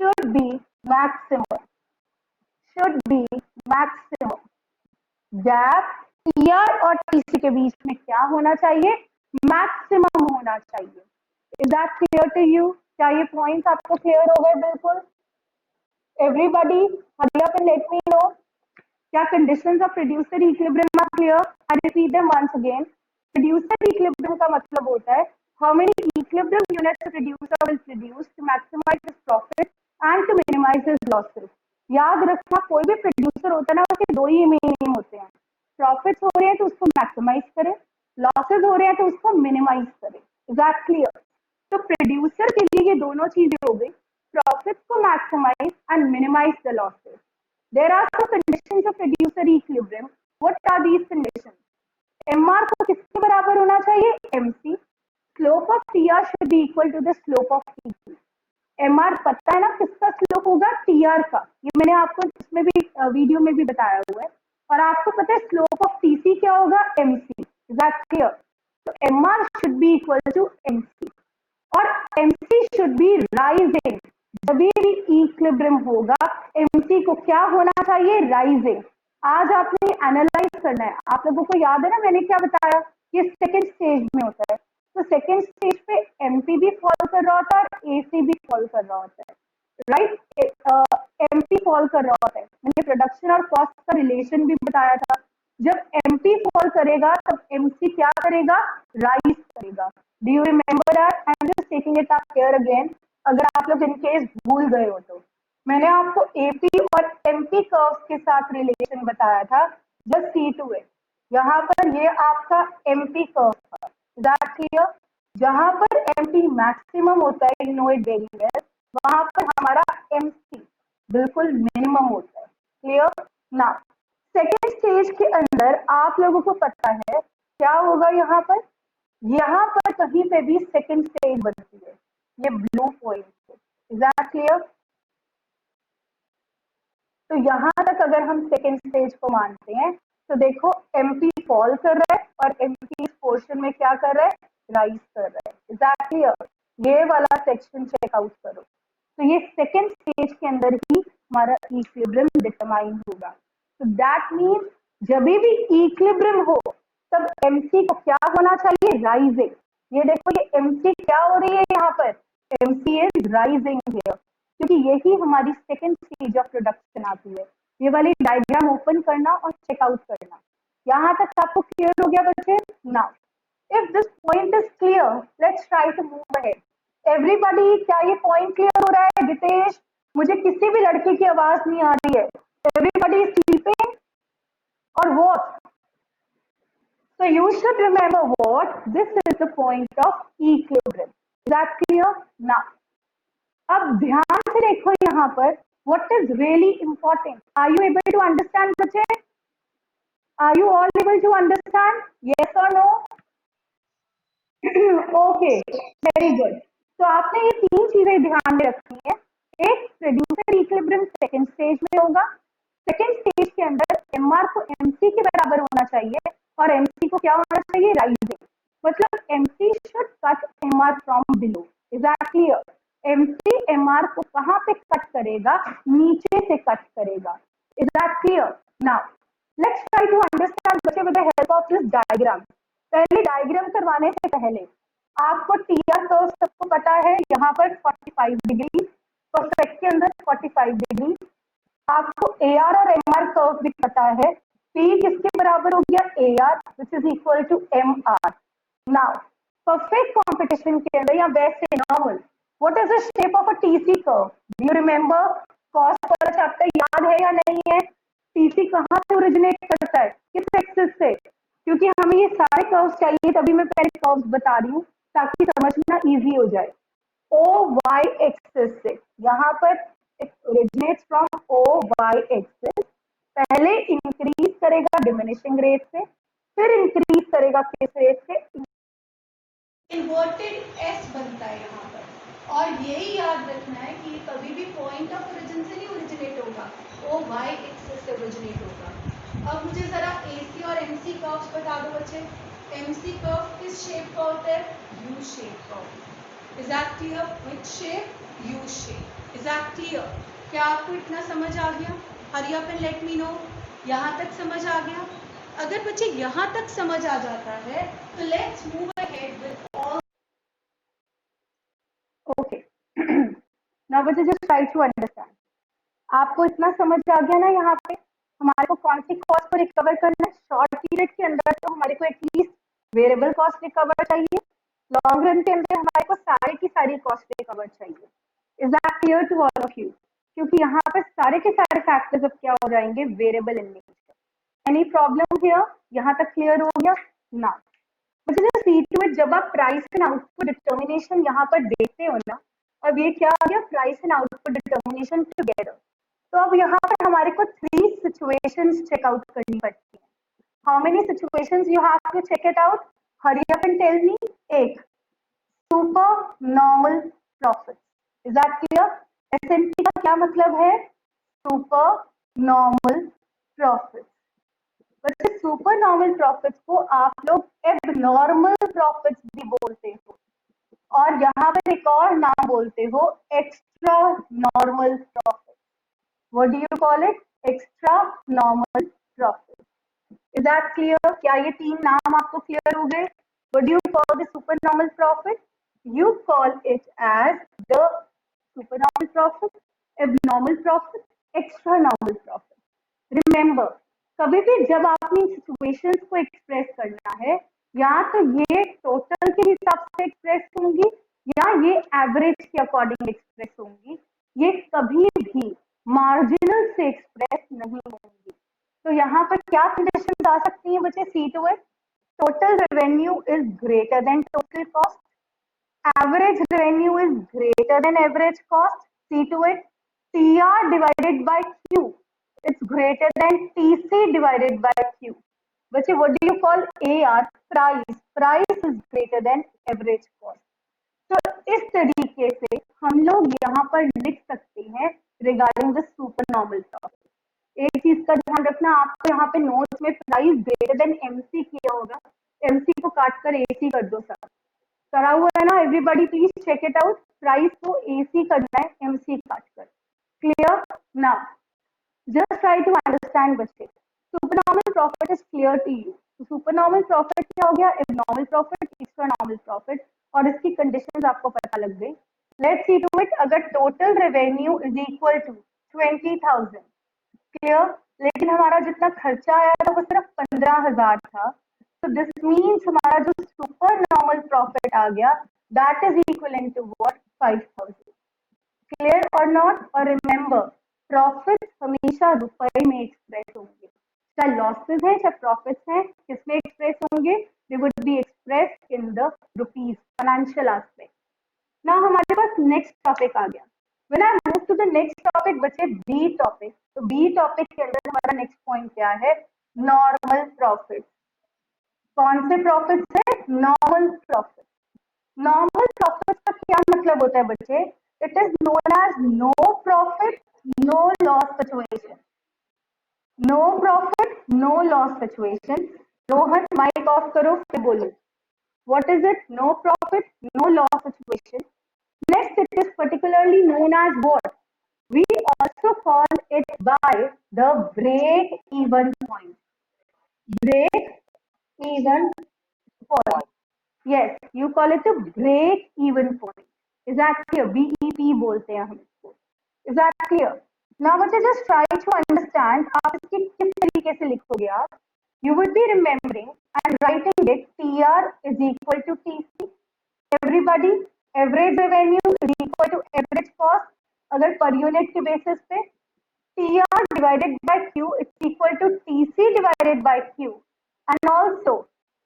should be maximum. Should be maximum. Gap TR और TC के बीच में क्या होना चाहिए? मैक्सिमम होना चाहिए. Is that clear to you? क्या ये पॉइंट्स आपको क्लियर हो गए? बिल्कुल. Everybody, hurry up and let me know. क्या conditions of producer equilibrium are clear? I repeat them once again. Producer equilibrium का मतलब होता है how many equilibrium units the producer will produce to maximize his profit and to minimize his losses. याद रखना, कोई भी producer होता है ना, उसके दो ही मेन एम होते हैं. प्रॉफिट्स हो रहे हैं तो उसको मैक्सिमाइज करें, लॉसेस हो रहे हैं तो उसको मिनिमाइज करें. Is that clear? तो प्रोड्यूसर के लिए ये दोनों चीजें हो गई, प्रॉफिट्स को maximize and minimize the losses. There are some conditions of producer equilibrium. What are these conditions? MR को किसके बराबर होना चाहिए? MC. Slope of TR should be equal to the slope of TC. MR पता है ना किसका स्लोप होगा? TR का. ये मैंने आपको इसमें भी वीडियो में भी बताया हुआ है. और आपको पता है स्लोप ऑफ टीसी क्या होगा, एमसी। Is that clear? तो MR should be equal to MC और एमसी शुड बी राइजिंग। जब भी इक्विलिब्रियम होगा एमसी को क्या होना चाहिए, राइजिंग। आज आपने एनालाइज करना है, आप लोगों को याद है ना मैंने क्या बताया, ये सेकेंड स्टेज में होता है। तो सेकेंड स्टेज पे एमपी भी फॉल कर रहा होता है और एसी भी फॉल कर रहा होता है, राइट? एमपी फॉल कर रहा होता है, मैंने प्रोडक्शन और कॉस्ट का रिलेशन भी बताया था। जब एमपी फॉल करेगा तब एमसी क्या करेगा, राइज करेगा। Do you remember that? I am just taking it up here again, अगर आप लोग इन केस भूल गए हो तो। मैंने आपको एपी और एमपी कर्व्स के साथ रिलेशन बताया था जब C2 है। यहाँ पर ये आपका एमपी कर्व था, दैट क्लियर? जहां पर एमपी मैक्सिमम होता है, you know it very well, वहां पर हमारा एमसी बिल्कुल मिनिमम होता है। क्लियर? ना सेकेंड स्टेज के अंदर आप लोगों को पता है क्या होगा, यहाँ पर कहीं पे भी सेकेंड स्टेज बनती है, ये ब्लू पॉइंट है। Is that clear? तो यहाँ तक अगर हम सेकेंड स्टेज को मानते हैं तो देखो एमपी फॉल कर रहा है और एमपी इस पोर्शन में क्या कर रहा है, राइज कर रहा है। Is that clear? ये वाला सेक्शन चेकआउट करो। तो ये सेकेंड स्टेज के अंदर ही हमारा इक्विलिब्रियम डिटरमाइन होगा। तो दैट मीन्स जब भी इक्विलिब्रियम हो तब एमसी को क्या होना चाहिए, राइजिंग। ये देखो ये एमसी क्या हो रही है यहाँ पर, एमसी इज राइजिंग हियर, क्योंकि यही हमारी सेकेंड स्टेज ऑफ प्रोडक्शन आती है। ये वाली डायग्राम ओपन करना और चेकआउट करना। यहाँ तक आपको क्लियर हो गया बच्चे? Now if this point is clear, let's try to move ahead. Everybody, क्या ये पॉइंट क्लियर हो रहा है? जितेश, मुझे किसी भी लड़के की आवाज नहीं आ रही है। एवरीबॉडी इज स्लीपिंग और what? So you should remember what this is the point of equilibrium. Is that clear? Now, अब ध्यान से देखो यहाँ पर what is really important. Are you able to understand बच्चे? Are you all able to understand? Yes or no? Okay, very good. तो आपने ये तीन चीजें ध्यान में रखनी है। एक, प्रोड्यूसर इक्विलिब्रियम सेकंड स्टेज में होगा। सेकंड स्टेज के अंदर एमआर को एमसी के बराबर होना चाहिए और एमसी को क्या होना चाहिए, राइजिंग। मतलब MC should cut MR from below. Is that clear? MC MR को कहां पे कट करेगा, नीचे से कट करेगा। Is that clear? Now let's try to understand बच्चे with the help of this diagram. पहले डायग्राम करवाने से पहले आपको टीआर कर्व सबको पता है, यहाँ पर 45 डिग्री, परफेक्ट के अंदर 45 डिग्री। आपको एआर और एमआर कर्व भी पता है, पी किसके बराबर हो गया, AR which is equal to MR. Now perfect competition के अंदर या वैसे normal, what is the shape of a TC curve? Do you remember? Cost वाला चैप्टर याद है या नहीं है? टीसी कहाँ से ओरिजिनेट करता है, किस एक्सिस से? क्योंकि हमें ये सारे कर्व्स चाहिए, तभी मैं पहले कर्व्स बता रही हूँ ताकि समझना इजी हो जाए। ओ वाई एक्सिस से, यहाँ पर originates from O Y axis, पहले इंक्रीज करेगा डिमिनिशिंग रेट से, फिर इंक्रीज करेगा किस रेट से, इन्वर्टेड एस बनता है यहाँ पर। और यही याद रखना है कि कभी भी पॉइंट ऑफ ओरिजिन से नहीं ओरिजिनेट होगा, ओ वाई एक्सिस से ओरिजिनेट होगा। अब मुझे जरा एसी और एमसी कर्व्स बता दो बच्चे। एमसी कर्व किस शेप का होता है, यू शेप का होता है। Is that clear? Which shape? U shape. Is that clear? क्या आपको इतना समझ आ गया? Hurry up and let me no. यहाँ तक समझ आ गया? अगर बच्चे यहाँ तक समझ आ जाता है तो let's move ahead with all. Okay, now बच्चे जस्ट ट्राई टू अंडरस्टैंड। आपको इतना समझ आ गया ना, यहाँ पे हमारे को कौन सी कॉस्ट को रिकवर करना है? शॉर्ट पीरियड के अंदर तो हमारे को एटलीस्ट वेरिएबल कॉस्ट रिकवर चाहिए, लॉन्ग रन के अंदर हमारे को सारे की सारी कॉस्ट रिकवर चाहिए। Is that clear to all of you? क्योंकि यहाँ पे सारे के सारे फैक्टर्स अब क्या हो जाएंगे, variable in nature. Any problem here? यहाँ तक क्लियर हो गया ना? मुझे C2 में जब आप प्राइस एंड आउटपुट डिटर्मिनेशन यहाँ पर देखते हो ना, अब ये क्या आ गया, price and output determination together. तो अब यहाँ पर हमारे को 3 सिचुएशंस चेकआउट करनी पड़ती है। How many situations you have to check it out? Hurry up and tell me. एक, super normal profit. Is that clear? SNP का क्या मतलब है? Super normal profit. बच्चे सुपर नॉर्मल प्रॉफिट्स को आप लोग एबनॉर्मल प्रॉफिट्स भी बोलते हो, और यहाँ पर एक और नाम बोलते हो, extra normal profit. What do you call it? Extra normal profit. Is that clear? क्या ये तीन नाम आपको क्लियर हो गए? What do you call the super normal profit? You call it as the supernormal profit, abnormal profit, extra normal profit. Remember, कभी भी जब आपने सिचुएशंस को एक्सप्रेस करना है, या तो ये टोटल के हिसाब से एक्सप्रेस होंगी या ये एवरेज के अकॉर्डिंग एक्सप्रेस होंगी, ये कभी भी मार्जिनल से एक्सप्रेस नहीं होंगी। तो यहाँ पर क्या कंडीशन आ सकती है बच्चे? See to it, total revenue is greater than total cost, average revenue is greater than average cost. See to it. TR divided by Q, it's greater than TC divided by Q. बच्चे, what do you call AR? Price. Price is greater than average cost. तो इस तरीके से हम लोग यहाँ पर लिख सकते हैं regarding the super normal profit. एक चीज का ध्यान रखना, आपको यहाँ पे नोट्स में प्राइस ग्रेटर देन एमसी किया होगा, एमसी को काट कर एसी कर दो सर, करा हुआ है ना? Everybody please check it out. Price को एसी करना है एमसी काट कर। Clear? Now just try to understand बच्चे। Supernormal profit is clear to you. Supernormal profit क्या हो गया? Abnormal profit, extra normal profit, और इसकी कंडीशंस आपको पता लग गई। Let's see to it. अगर total revenue is equal to 20,000, clear, लेकिन हमारा जितना खर्चा आया था वो सिर्फ 15,000 था, so this means हमारा जो सुपर नॉर्मल प्रॉफिट आ गया, that is equivalent to what? 5,000. Clear और नॉट? और रिमेंबर, प्रॉफिट हमेशा रुपए में एक्सप्रेस होंगे, चाहे लॉसेस हैं चाहे प्रॉफिट्स हैं, किसमें एक्सप्रेस होंगे? They would be express in the rupees, financial aspect. Now हमारे पास नेक्स्ट टॉपिक आ गया। When I move to the next topic, बच्चे बी टॉपिक, तो बी टॉपिक के अंदर हमारा नेक्स्ट पॉइंट क्या है? Normal profit. कौन से प्रॉफिट है? Normal profit. नॉर्मल प्रॉफिट का क्या मतलब होता है बच्चे? It is known as no profit no loss situation. No profit no loss situation. Rohan mike off करो, फिर बोलो what is it? No profit no loss situation. Next, it is particularly known as what? We also call it by the break even point. Break even point. Yes, you call it a break even point. Is that clear? BEP बोलते हैं हम इसको। Is that clear? Now बच्चे just try to understand आप इसकी किस तरीके से लिखोगे आप? You would be remembering and writing it TR is equal to TC. Everybody, average revenue is equal to average cost. अगर पर यूनिट के बेसिस पे TR divided by Q is equal to TC divided by Q, and also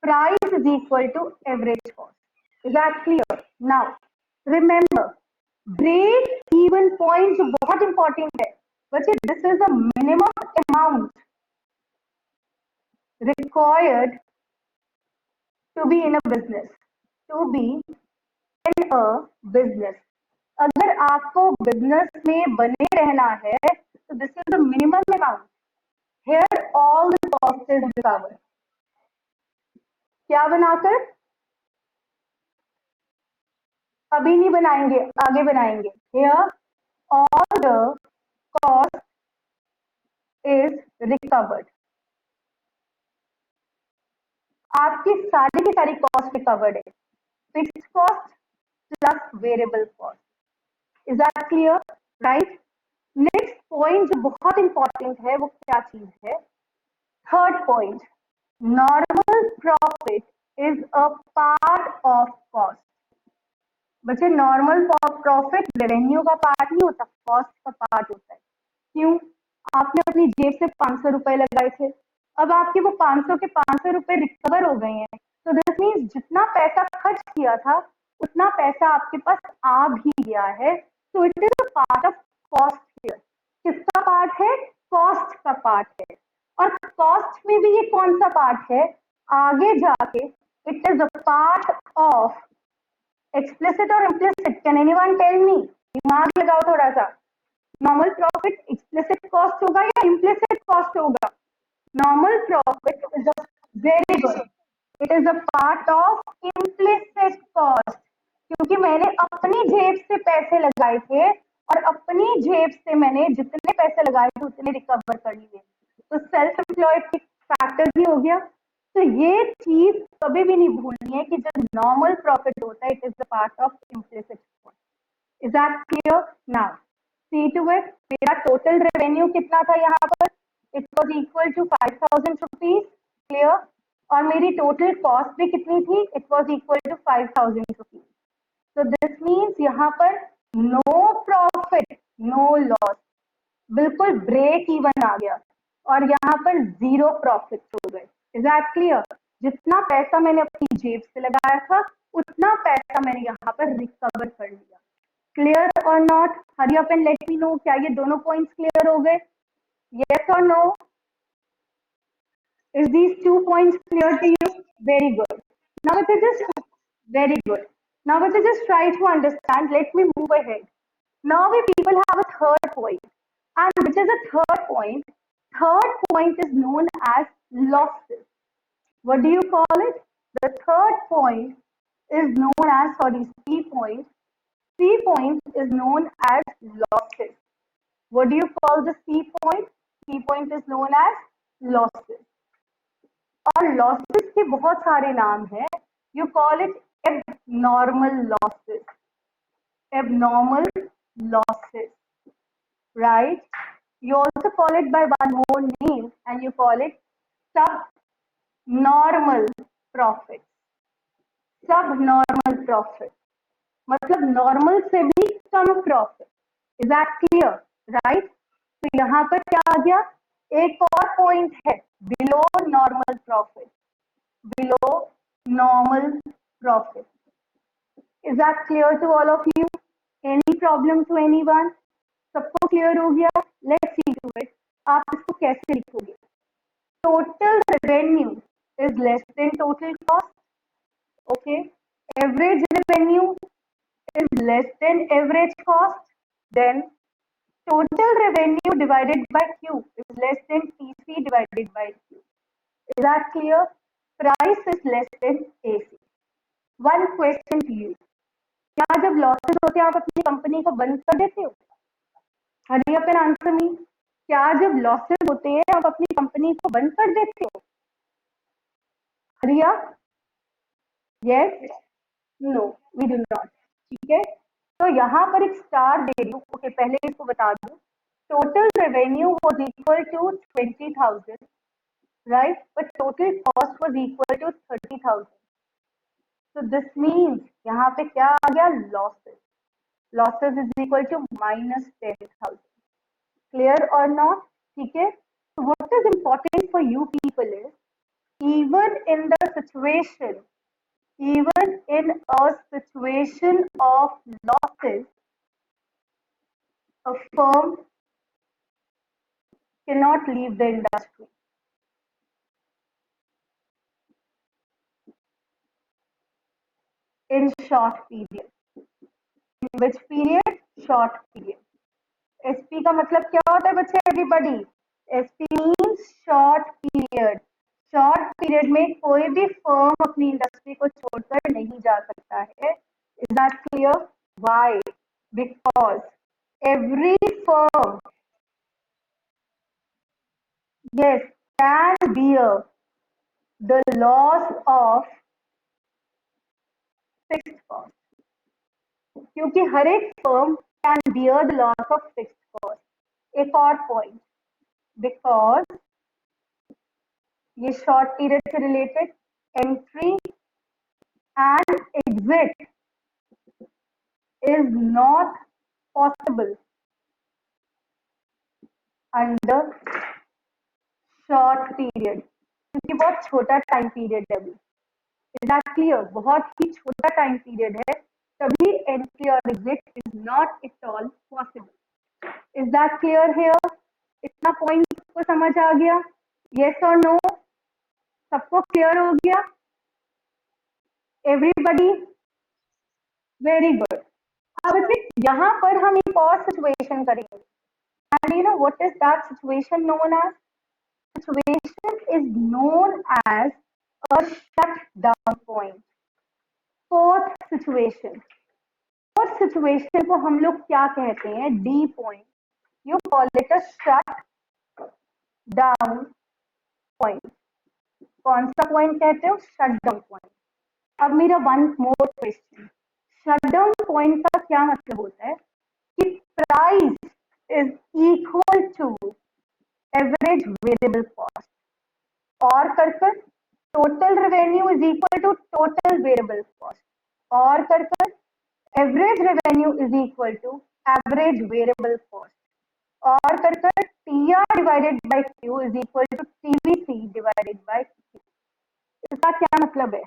price is equal to average cost. Is that clear? Now remember, break even point जो बहुत important है बच्चे, this is the minimum amount required to be in a business, to be in a business. अगर आपको business में बने रहना है तो this is the minimum amount. Here all the cost is recovered. क्या बनाकर? अभी नहीं बनाएंगे, आगे बनाएंगे। Here all the cost is recovered. आपकी सारी की सारी कॉस्ट रिकवर्ड है, fixed cost plus variable cost. Is that clear? Right. Next point जो बहुत इंपॉर्टेंट है वो क्या चीज है? Third point, normal profit is a part of cost. बच्चे नॉर्मल प्रॉफिट रेवेन्यू का पार्ट नहीं होता, कॉस्ट का पार्ट होता है। क्यों? आपने अपनी जेब से 500 रुपए लगाए थे, अब आपके वो 500 के 500 रुपए रिकवर हो गए हैं, तो दिस मीन्स जितना पैसा खर्च किया था उतना पैसा आपके पास आ भी गया है। तो it is a part of cost here. किसका पार्ट है? कॉस्ट का पार्ट है। और कॉस्ट में भी ये कौन सा पार्ट है? आगे जाके it is a part of explicit or implicit. Can anyone tell me? दिमाग लगाओ थोड़ा सा। नॉर्मल प्रॉफिट एक्सप्लिसिट कॉस्ट होगा या इम्प्लिसिट कॉस्ट होगा? Normal profit is a very good. It is a part of implicit cost. क्योंकि मैंने अपनी जेब से पैसे लगाए थे और अपनी जेब से मैंने जितने पैसे लगाए थे उतने रिकवर कर लिए, तो सेल्फ एम्प्लॉयड फैक्टर भी हो गया। तो ये चीज कभी भी नहीं भूलनी है कि जो नॉर्मल प्रॉफिट होता है it is the part of implicit cost. Is that clear? Now see to it, मेरा टोटल रेवेन्यू कितना था यहाँ पर? It was equal to 5,000 rupees. Clear? और मेरी टोटल कॉस्ट भी कितनी थी? It was equal to 5,000 rupees. तो दिस मीन्स यहाँ पर नो प्रॉफिट नो लॉस, बिल्कुल ब्रेक इवन आ गया और यहाँ पर जीरो प्रॉफिट हो गए। Is that clear? जितना पैसा मैंने अपनी जेब से लगाया था उतना पैसा मैंने यहाँ पर रिकवर कर लिया। क्लियर और not? Hari up and let me no, क्या ये दोनों पॉइंट्स क्लियर हो गए? यस और no? Is these 2 points clear to you? Very good. Now it is just very good. Now it is just try to understand. Let me move ahead. Now we people have a third point, and which is a third point. Third point is known as losses. What do you call it? The third point is known as, sorry, C point. C point is known as losses. What do you call the C point? C point is known as losses. और losses के बहुत सारे नाम हैं. You call it abnormal losses. Abnormal losses, right? You also call it by one more name and you call it subnormal profit. Subnormal profit मतलब normal से भी कम profit. Is that clear? Right? तो यहाँ पर क्या आ गया? एक और पॉइंट है, below normal profit. Below normal profit. Is that clear to all of you? Any problem to anyone? सबको क्लियर हो गया? Let's see to it. आप इसको कैसे लिखोगे? Total revenue is less than total cost. Okay. Average revenue is less than average cost, then total revenue divided by Q is less than TC divided by Q. Is that clear? Price is less than AC. One question to you. क्या जब losses होते हैं आप अपनी company को बंद कर देते हो? हरी अप एंड आंसर मी. क्या जब लॉसेस होते हैं आप अपनी कंपनी को बंद कर देते हो? Hurry up. Yes? No, we do not. ठीक है. तो यहाँ पर एक स्टार दे रही हूँ. ओके, पहले इसको बता दूं. Total revenue was equal to 20,000, right? But total cost was equal to 30,000. so this means यहाँ पे क्या आ गया? Losses. Losses is equal to -10,000. Clear और नॉट? ठीक है. so what is important for you people is even in the situation, even in a situation of losses, a firm cannot leave the industry. In short period. In which period? Short period. SP का मतलब क्या होता है बच्चे? Everybody. SP means short period. Short period में कोई भी firm अपनी इंडस्ट्री को छोड़कर नहीं जा सकता है. Is that clear? Why? Because every firm yes can bear the loss of fixed cost. क्योंकि हर एक firm can bear the loss of fixed cost. एक और पॉइंट, बिकॉज ये शॉर्ट पीरियड से related, entry and exit is not possible under short period, क्योंकि बहुत छोटा time period है अभी. Is that clear? बहुत ही छोटा टाइम पीरियड है, तभी एंट्री और exit is not at all possible. Is that clear here? इतना पॉइंट को समझ आ गया? यस और नो? सबको क्लियर हो गया? एवरीबॉडी? Very good. अब यहाँ पर हम एक और सिचुएशन करेंगे. And you know what is that situation known as? situation is known as a shutdown point. Fourth situation. Fourth situation को हम लोग क्या कहते हैं? D point. You call it a shut down point. कौन सा पॉइंट कहते हो? Shut down point. अब मेरा one more question. Shut down point का क्या मतलब होता है? कि price is equal to average variable cost, और कर total revenue is equal to total variable cost, और कर average revenue is equal to average variable cost, और कर TR divided by Q is equal to TVC divided by Q. इसका क्या मतलब है?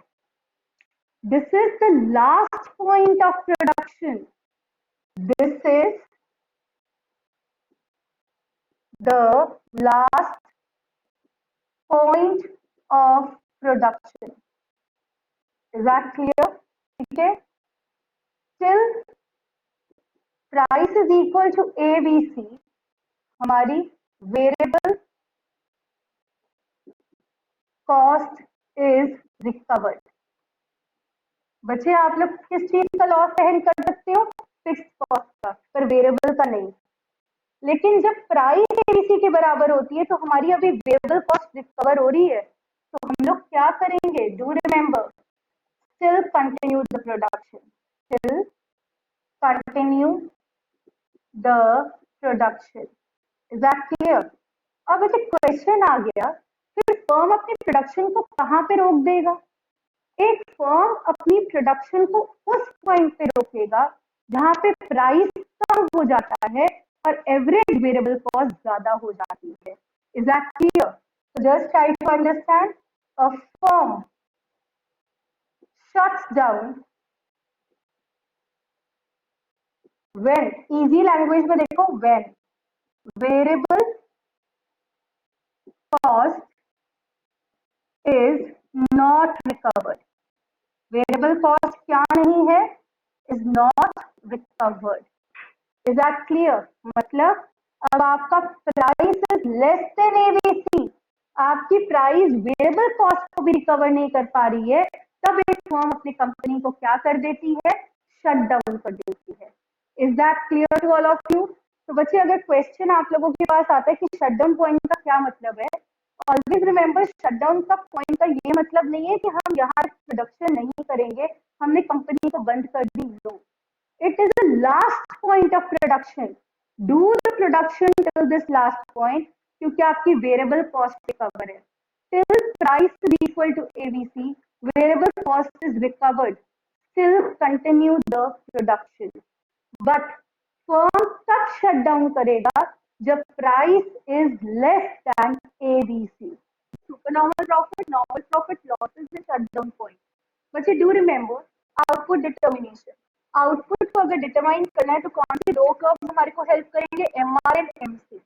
This is the last point of production. This is the last point of production. Is that clear? ठीक है. Till price is equal to ABC, हमारी variable cost is recovered. बच्चे आप लोग किस चीज का लॉस सहन कर सकते हो? फिक्स्ड कॉस्ट का, पर वेरिएबल का नहीं. लेकिन जब प्राइस एबीसी के बराबर होती है तो हमारी अभी वेरिएबल कॉस्ट रिकवर हो रही है, तो हम लोग क्या करेंगे? Do remember, still continue the production. Still continue the production. Is that clear? अब ऐसे क्वेश्चन आ गया, फिर फर्म अपनी प्रोडक्शन को कहाँ पे रोक देगा? एक फर्म अपनी प्रोडक्शन को उस पॉइंट पे रोकेगा जहां पे प्राइस कम हो जाता है और एवरेज वेरिएबल कॉस्ट ज्यादा हो जाती है. Is that clear? So just try to understand. A firm shuts down when, easy language में देखो, when variable cost is not recovered. Variable cost क्या नहीं है? Is not recovered. Is that clear? मतलब अब आपका price is less then ABC, आपकी price variable cost को भी रिकवर नहीं कर पा रही है, तब एक फर्म अपनी कंपनी को क्या कर देती है? शट डाउन कर देती है. Is that clear to all of you? तो बच्चे अगर क्वेश्चन आप लोगों के पास आता है कि शट डाउन पॉइंट का क्या मतलब है, ऑलवेज रिमेंबर शट डाउन का पॉइंट का ये मतलब नहीं है कि हम यहाँ प्रोडक्शन नहीं करेंगे, हमने कंपनी को बंद कर दी. No, it is the last point of production. Do the production till this last point, क्योंकि आपकी variable cost recover है. Till price is equal to ABC, variable cost is recovered. Still continue the production. But firm तब shut down करेगा जब price is less than ABC. Supernormal profit, normal profit, losses and shutdown point. बच्चे do remember output determination. Output को अगर determine करना है तो कौन सी दो कर्व हमारे को हेल्प करेंगे? MR and MC.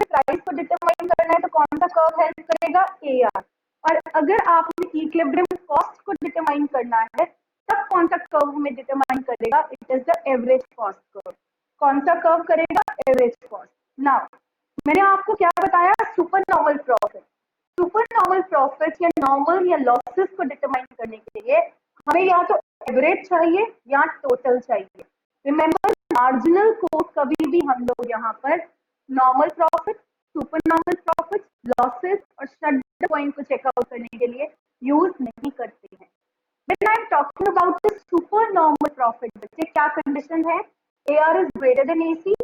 प्राइस को डिटरमाइन करना है तो कौन सा कर्व हेल्प करेगा? एआर. और अगर आपने इक्विलिब्रियम कॉस्ट को डिटरमाइन करना है तब कौन सा कर्व हमें डिटरमाइन करेगा? It is the average cost curve. कौन सा कर्व करेगा? Average cost. नाउ मैंने आपको क्या बताया? Super normal profit. Super normal profit या नॉर्मल या लॉसेस को डिटरमाइन करने के लिए हमें या तो एवरेज चाहिए या टोटल चाहिए. रिमेंबर, मार्जिनल को कभी भी हम लोग यहाँ पर normal profit, super normal profit, losses और शट पॉइंट को चेकआउट करने के लिए यूज नहीं करते हैं. When I am talking about the super normal profit, बच्चे क्या कंडीशन है? AR is greater than AC,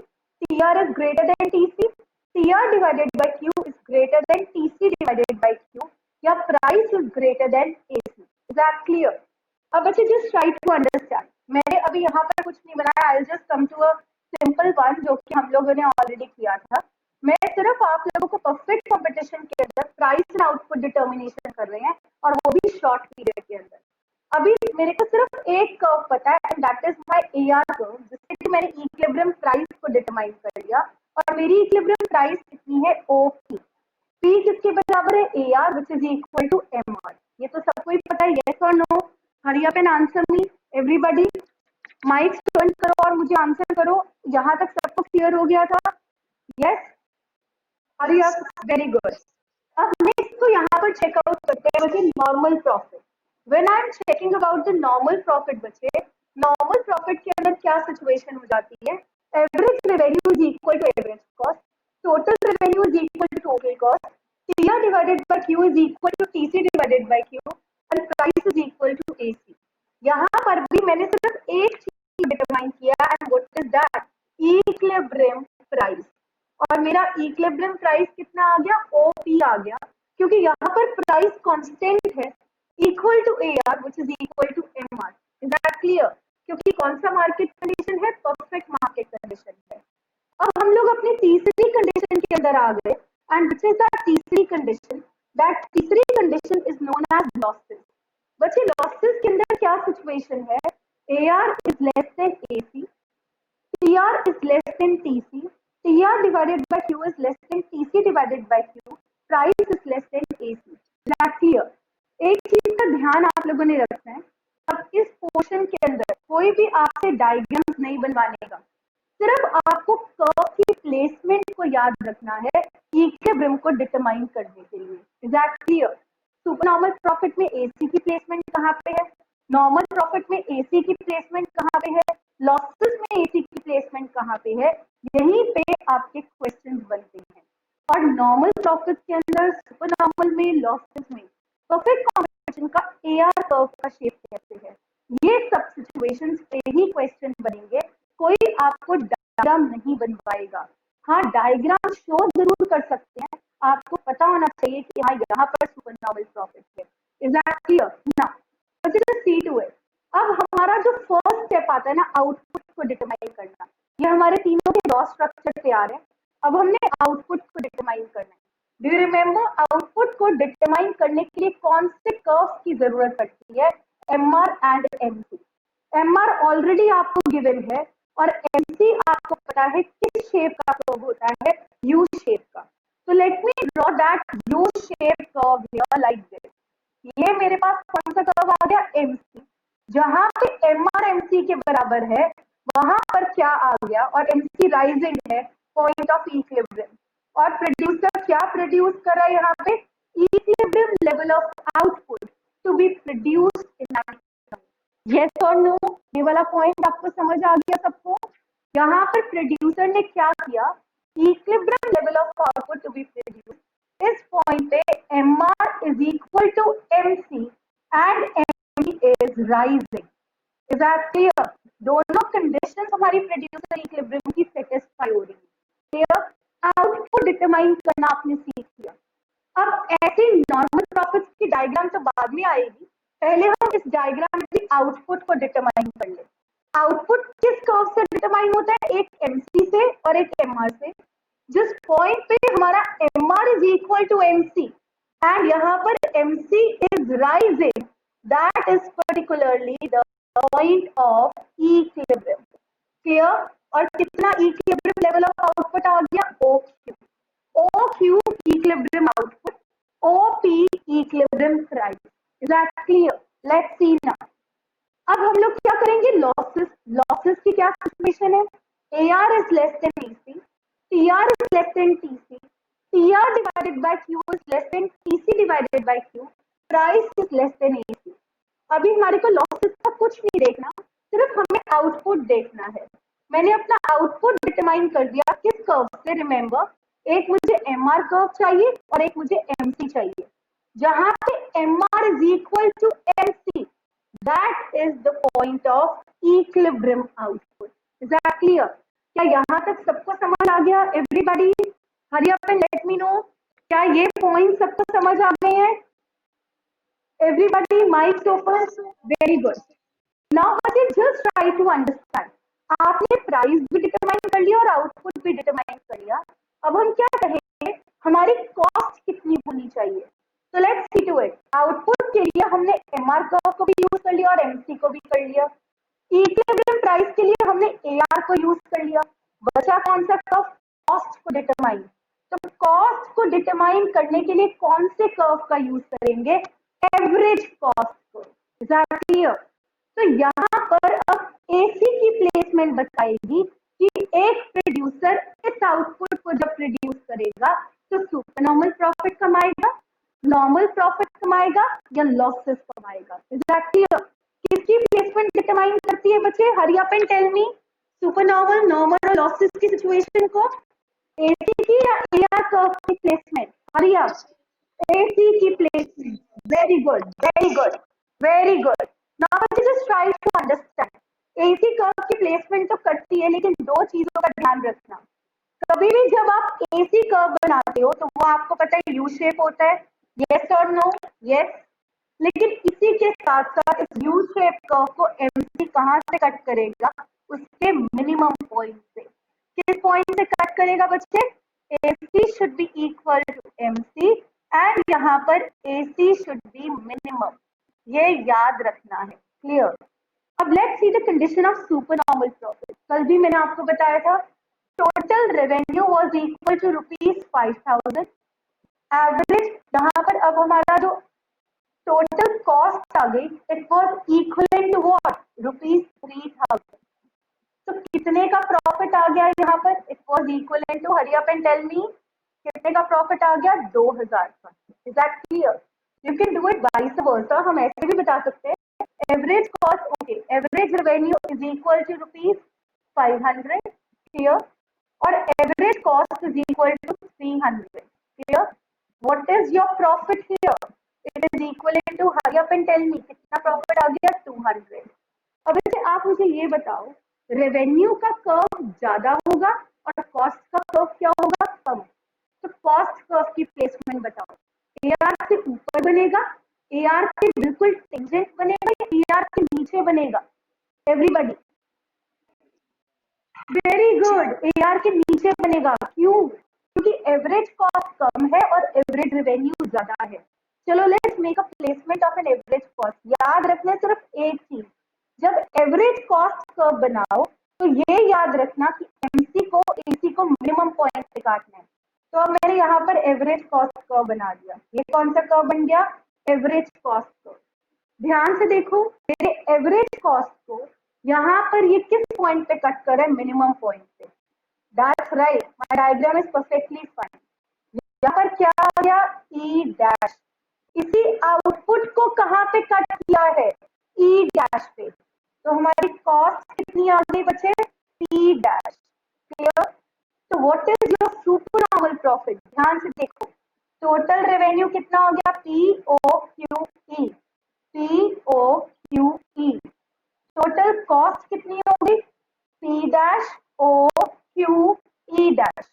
TR is greater than TC, TR divided by Q is greater than TC divided by Q, या price is greater than AC. Is that clear? अब बच्चे just try to understand. मैंने अभी यहाँ पर कुछ नहीं बनाया. I just come to a simple one जो कि हम लोगों ने ऑलरेडी किया था. मैं सिर्फ आप लोगों को परफेक्ट कंपटीशन के अंदर प्राइस एंड आउटपुट डिटर्मिनेशन कर रहे हैं, और वो भी शॉर्ट पीरियड के अंदर. अभी मेरे को सिर्फ एक कर्व पता है and that is my AR curve, जिससे कि मैंने इक्विलिब्रियम प्राइस को डिटरमाइन कर लिया, और मेरी इक्विलिब्रियम प्राइस कितनी है? ओपी. पी किसके बराबर है? AR which is equal to MR. ये तो सबको ही पता है. यस और no? Hurry up and answer me everybody. Mike turn करो और मुझे आंसर करो. यहाँ तक सबको क्लियर हो गया था? यस. अरे यार, वेरी गुड। अब नेक्स्ट तो यहाँ पर चेकआउट करते हैं बच्चे normal profit. When I am checking about the normal profit बच्चे, नॉर्मल प्रॉफिट के अंदर क्या सिचुएशन हो जाती है? Average revenue is equal to average cost, total revenue is equal to total cost, TR divided by Q is equal to TC divided by Q, and price is equal to AC. यहाँ पर भी मैंने सिर्फ एक चीज determine किया, and what is that? Equilibrium price. और मेरा इक्विलिब्रियम प्राइस कितना आ गया? ओपी आ गया, क्योंकि यहाँ पर प्राइस कांस्टेंट है, equal to A R which is equal to M R. Is that clear? क्योंकि कौन सा मार्केट कंडीशन है? परफेक्ट मार्केट कंडीशन है। अब हम लोग अपनी तीसरी कंडीशन के अंदर आ गए, एंड विच इज दैट तीसरी कंडीशन? दैट तीसरी condition is known as losses. बच्चे लॉसेस के अंदर क्या सिचुएशन है? A R is less than A C, TR is less than TC, TR divided by Q is less than TC divided by Q, price is less than AC. That's clear? एक चीज का ध्यान आप लोगों ने रखना है, अब इस पोर्शन के अंदर कोई भी आपसे डायग्राम्स नहीं बनवाने का, सिर्फ आपको कर्व की प्लेसमेंट को याद रखना है इक्विलिब्रियम को डिटरमाइन करने के लिए। Is that clear? Super normal profit में एसी की प्लेसमेंट कहाँ पे है? नॉर्मल प्रॉफिट में एसी की प्लेसमेंट कहाँ पे है? लॉसेस में एसी की प्लेसमेंट कहाँ पे है? यहीं पे आपके क्वेश्चंस बनते हैं। और नॉर्मल प्रॉफिट के अंदर, सुपर नॉर्मल में, लॉसेस में परफेक्ट कॉम्बिनेशन का एआर कर्व का शेप कैसे है, ये सब सिचुएशंस पे ही क्वेश्चन बनेंगे। कोई आपको डायग्राम नहीं बनवाएगा। हाँ, डायग्राम शो जरूर कर सकते हैं, आपको पता होना चाहिए कि हाँ यहाँ पर सुपर नॉर्मल प्रॉफिट है। Is that clear? ना सी टू है। अब हमारा जो फर्स्ट स्टेप आता है ना, आउटपुट को डिटरमाइन करना, ये हमारे तीनों के रॉ स्ट्रक्चर तैयार है। अब हमने आउटपुट को डिटरमाइन करना है। डू यू रिमेम्बर आउटपुट को डिटरमाइन करने के लिए कौन से कर्व्स की जरूरत पड़ती है? MR and MC. MR already आपको गिवन है, और एमसी आपको पता है किस शेप का कर्व होता है? यू शेप का। तो let me draw that U shape curve here like this. ये मेरे पास कौन सा कर्व आ गया? एमसी। जहां पे एमआर एमसी के बराबर है, वहां पर क्या आ गया? और एमसी राइजिंग है, पॉइंट ऑफ इक्विलिब्रियम। और प्रोड्यूसर क्या प्रोड्यूस कर रहा है यहाँ पे? Equilibrium level of output to be produced in system. Yes और नो? ये वाला पॉइंट आपको समझ आ गया सबको? यहाँ पर प्रोड्यूसर ने क्या किया? Equilibrium level of output to be produced. इस पॉइंट पे MR is equal to MC and MC is rising. Is that clear? दोनों कंडीशंस हमारी प्रोड्यूसर इक्विलिब्रियम की सेटिस्फाई हो रही है। क्लियर? आउटपुट डिटरमाइन करना आपने सीख लिया। अब ऐसे नॉर्मल प्रॉफिट्स की डायग्राम तो बाद में आएगी, पहले हम इस डायग्राम में आउटपुट को डिटरमाइन कर ले। आउटपुट किस कर्व से डिटरमाइन होता है? एक MC से और एक MR से। जिस पॉइंट पे हमारा MR is equal to MC and यहाँ पर MC is rising, that is particularly the point of equilibrium. Clear? और कितना इक्विलिब्रियम लेवल ऑफ आउटपुट आ गया? OQ। OQ equilibrium output, OP equilibrium price. Is that clear? Let's see now. अब हम लोग क्या करेंगे? लॉसेस। लॉसेस की क्या सिचुएशन है? AR is less then AC, TR is less than TC, TR divided by Q is less than TC divided by Q, price is less than AC। अभी हमारे को लॉसेस का कुछ नहीं देखना, सिर्फ हमें आउटपुट देखना है। मैंने अपना आउटपुट डिटरमाइन कर दिया किस कर्व से? रिमेंबर, एक मुझे MR कर्व चाहिए और एक मुझे MC चाहिए। जहां पे MR is equal to MC, that is the point of equilibrium output। Is that clear? क्या यहाँ तक सबको समझ आ गया? Everybody Hari up and let me no, क्या ये पॉइंट सबको समझ आ गए हैं? Everybody mics open. Very good. Now बच्चे जस्ट ट्राई टू अंडरस्टैंड, आपने प्राइस भी डिटरमाइन कर लिया और आउटपुट भी डिटरमाइन कर लिया। अब हम क्या कहेंगे? हमारी कॉस्ट कितनी होनी चाहिए? तो let's see to it. Output के लिए हमने MR कर्व को भी यूज कर लिया और MC को भी कर लिया। इक्विलिब्रियम प्राइस के लिए हमने AR को यूज कर लिया। बचा कौन सा कर्व? कॉस्ट को डिटरमाइन। तो कॉस्ट को डिटरमाइन करने के लिए कौन से कर्व का यूज करेंगे? एवरेज कॉस्ट को। Is that clear? तो यहाँ पर अब AC की प्लेसमेंट बताएगी कि एक प्रोड्यूसर इस आउटपुट को जब प्रोड्यूस करेगा तो सुपर नॉर्मल प्रॉफिट कमाएगा, नॉर्मल प्रॉफिट कमाएगा या लॉसेस कमाएगा? एग्जैक्टली किसकी प्लेसमेंट डिटरमाइन करती है बच्चे? Hurry up and tell me. Super normal, normal और लॉसेस की सिचुएशन को एसी की या एआर कर्व की प्लेसमेंट? Hurry up. एसी की placement. Very good, very good, very good. Now just try to understand. AC curve की placement तो करती है, लेकिन दो चीजों का ध्यान रखना। कभी भी जब आप एसी कर्व बनाते हो तो वो आपको पता है यू शेप होता है, यस और नो? यस। लेकिन इसी के साथ साथ इस यू शेप कर्व को एमसी कहां से कट करेगा? उसके मिनिमम पॉइंट से। किस पॉइंट से कट करेगा बच्चे? AC should be equal to MC and यहाँ पर AC शुड बी मिनिमम। ये याद रखना है। क्लियर? अब let's see the condition of super normal profit. कल भी मैंने आपको बताया था total revenue was equal to ₹5,000। Average यहाँ पर अब हमारा जो टोटल कॉस्ट आ गई, it was equal to what? ₹3,000। तो कितने का प्रॉफिट आ गया यहाँ पर? It was equal to, hurry up and tell me, कितने का प्रॉफिट आ गया? 2,000 का। Is that clear? You can do it vice versa. हम ऐसे भी बता सकते हैं average cost, okay, average revenue is equal to ₹500। Clear? और average cost is equal to 300। Clear? What is your profit here? It is equal to, hurry up and tell me, कितना profit आ गया? 200। अब इसे आप मुझे ये बताओ, रेवेन्यू का कर्व ज्यादा होगा और कॉस्ट का कर्व क्या होगा? कम। तो कॉस्ट कर्व की प्लेसमेंट बताओ। एआर से ऊपर बनेगा, एआर के बिल्कुल टेंजेंट बनेगा या एआर के नीचे बनेगा? एवरीबॉडी, वेरी गुड, एआर के नीचे बनेगा। क्यों? क्योंकि एवरेज कॉस्ट कम है और एवरेज रेवेन्यू ज्यादा है। चलो let's make a placement of an average cost. याद रखना सिर्फ एक चीज, जब एवरेज कॉस्ट कर्व बनाओ तो ये याद रखना कि एमसी को एसी को मिनिमम पॉइंट पे काटना है। तो अब मैंने यहाँ पर एवरेज कॉस्ट कर्व बना दिया। ये कौन सा कर्व बन गया? Average cost curve. ध्यान से देखो, मेरे एवरेज कॉस्ट को यहाँ पर ये किस पॉइंट पे कट कर रहा है? मिनिमम पॉइंट पे। That's right, my diagram is perfectly fine. यहाँ पर क्या आ गया? ई डैश। इसी आउटपुट को कहाँ पे कट किया है? ई डैश पे। तो हमारी कॉस्ट कितनी आ गई बच्चे? P dash. क्लियर? तो what is your super normal profit? ध्यान से देखो, टोटल रेवेन्यू कितना हो गया? POQE। POQE। टोटल कॉस्ट कितनी होगी? P dash OQE dash.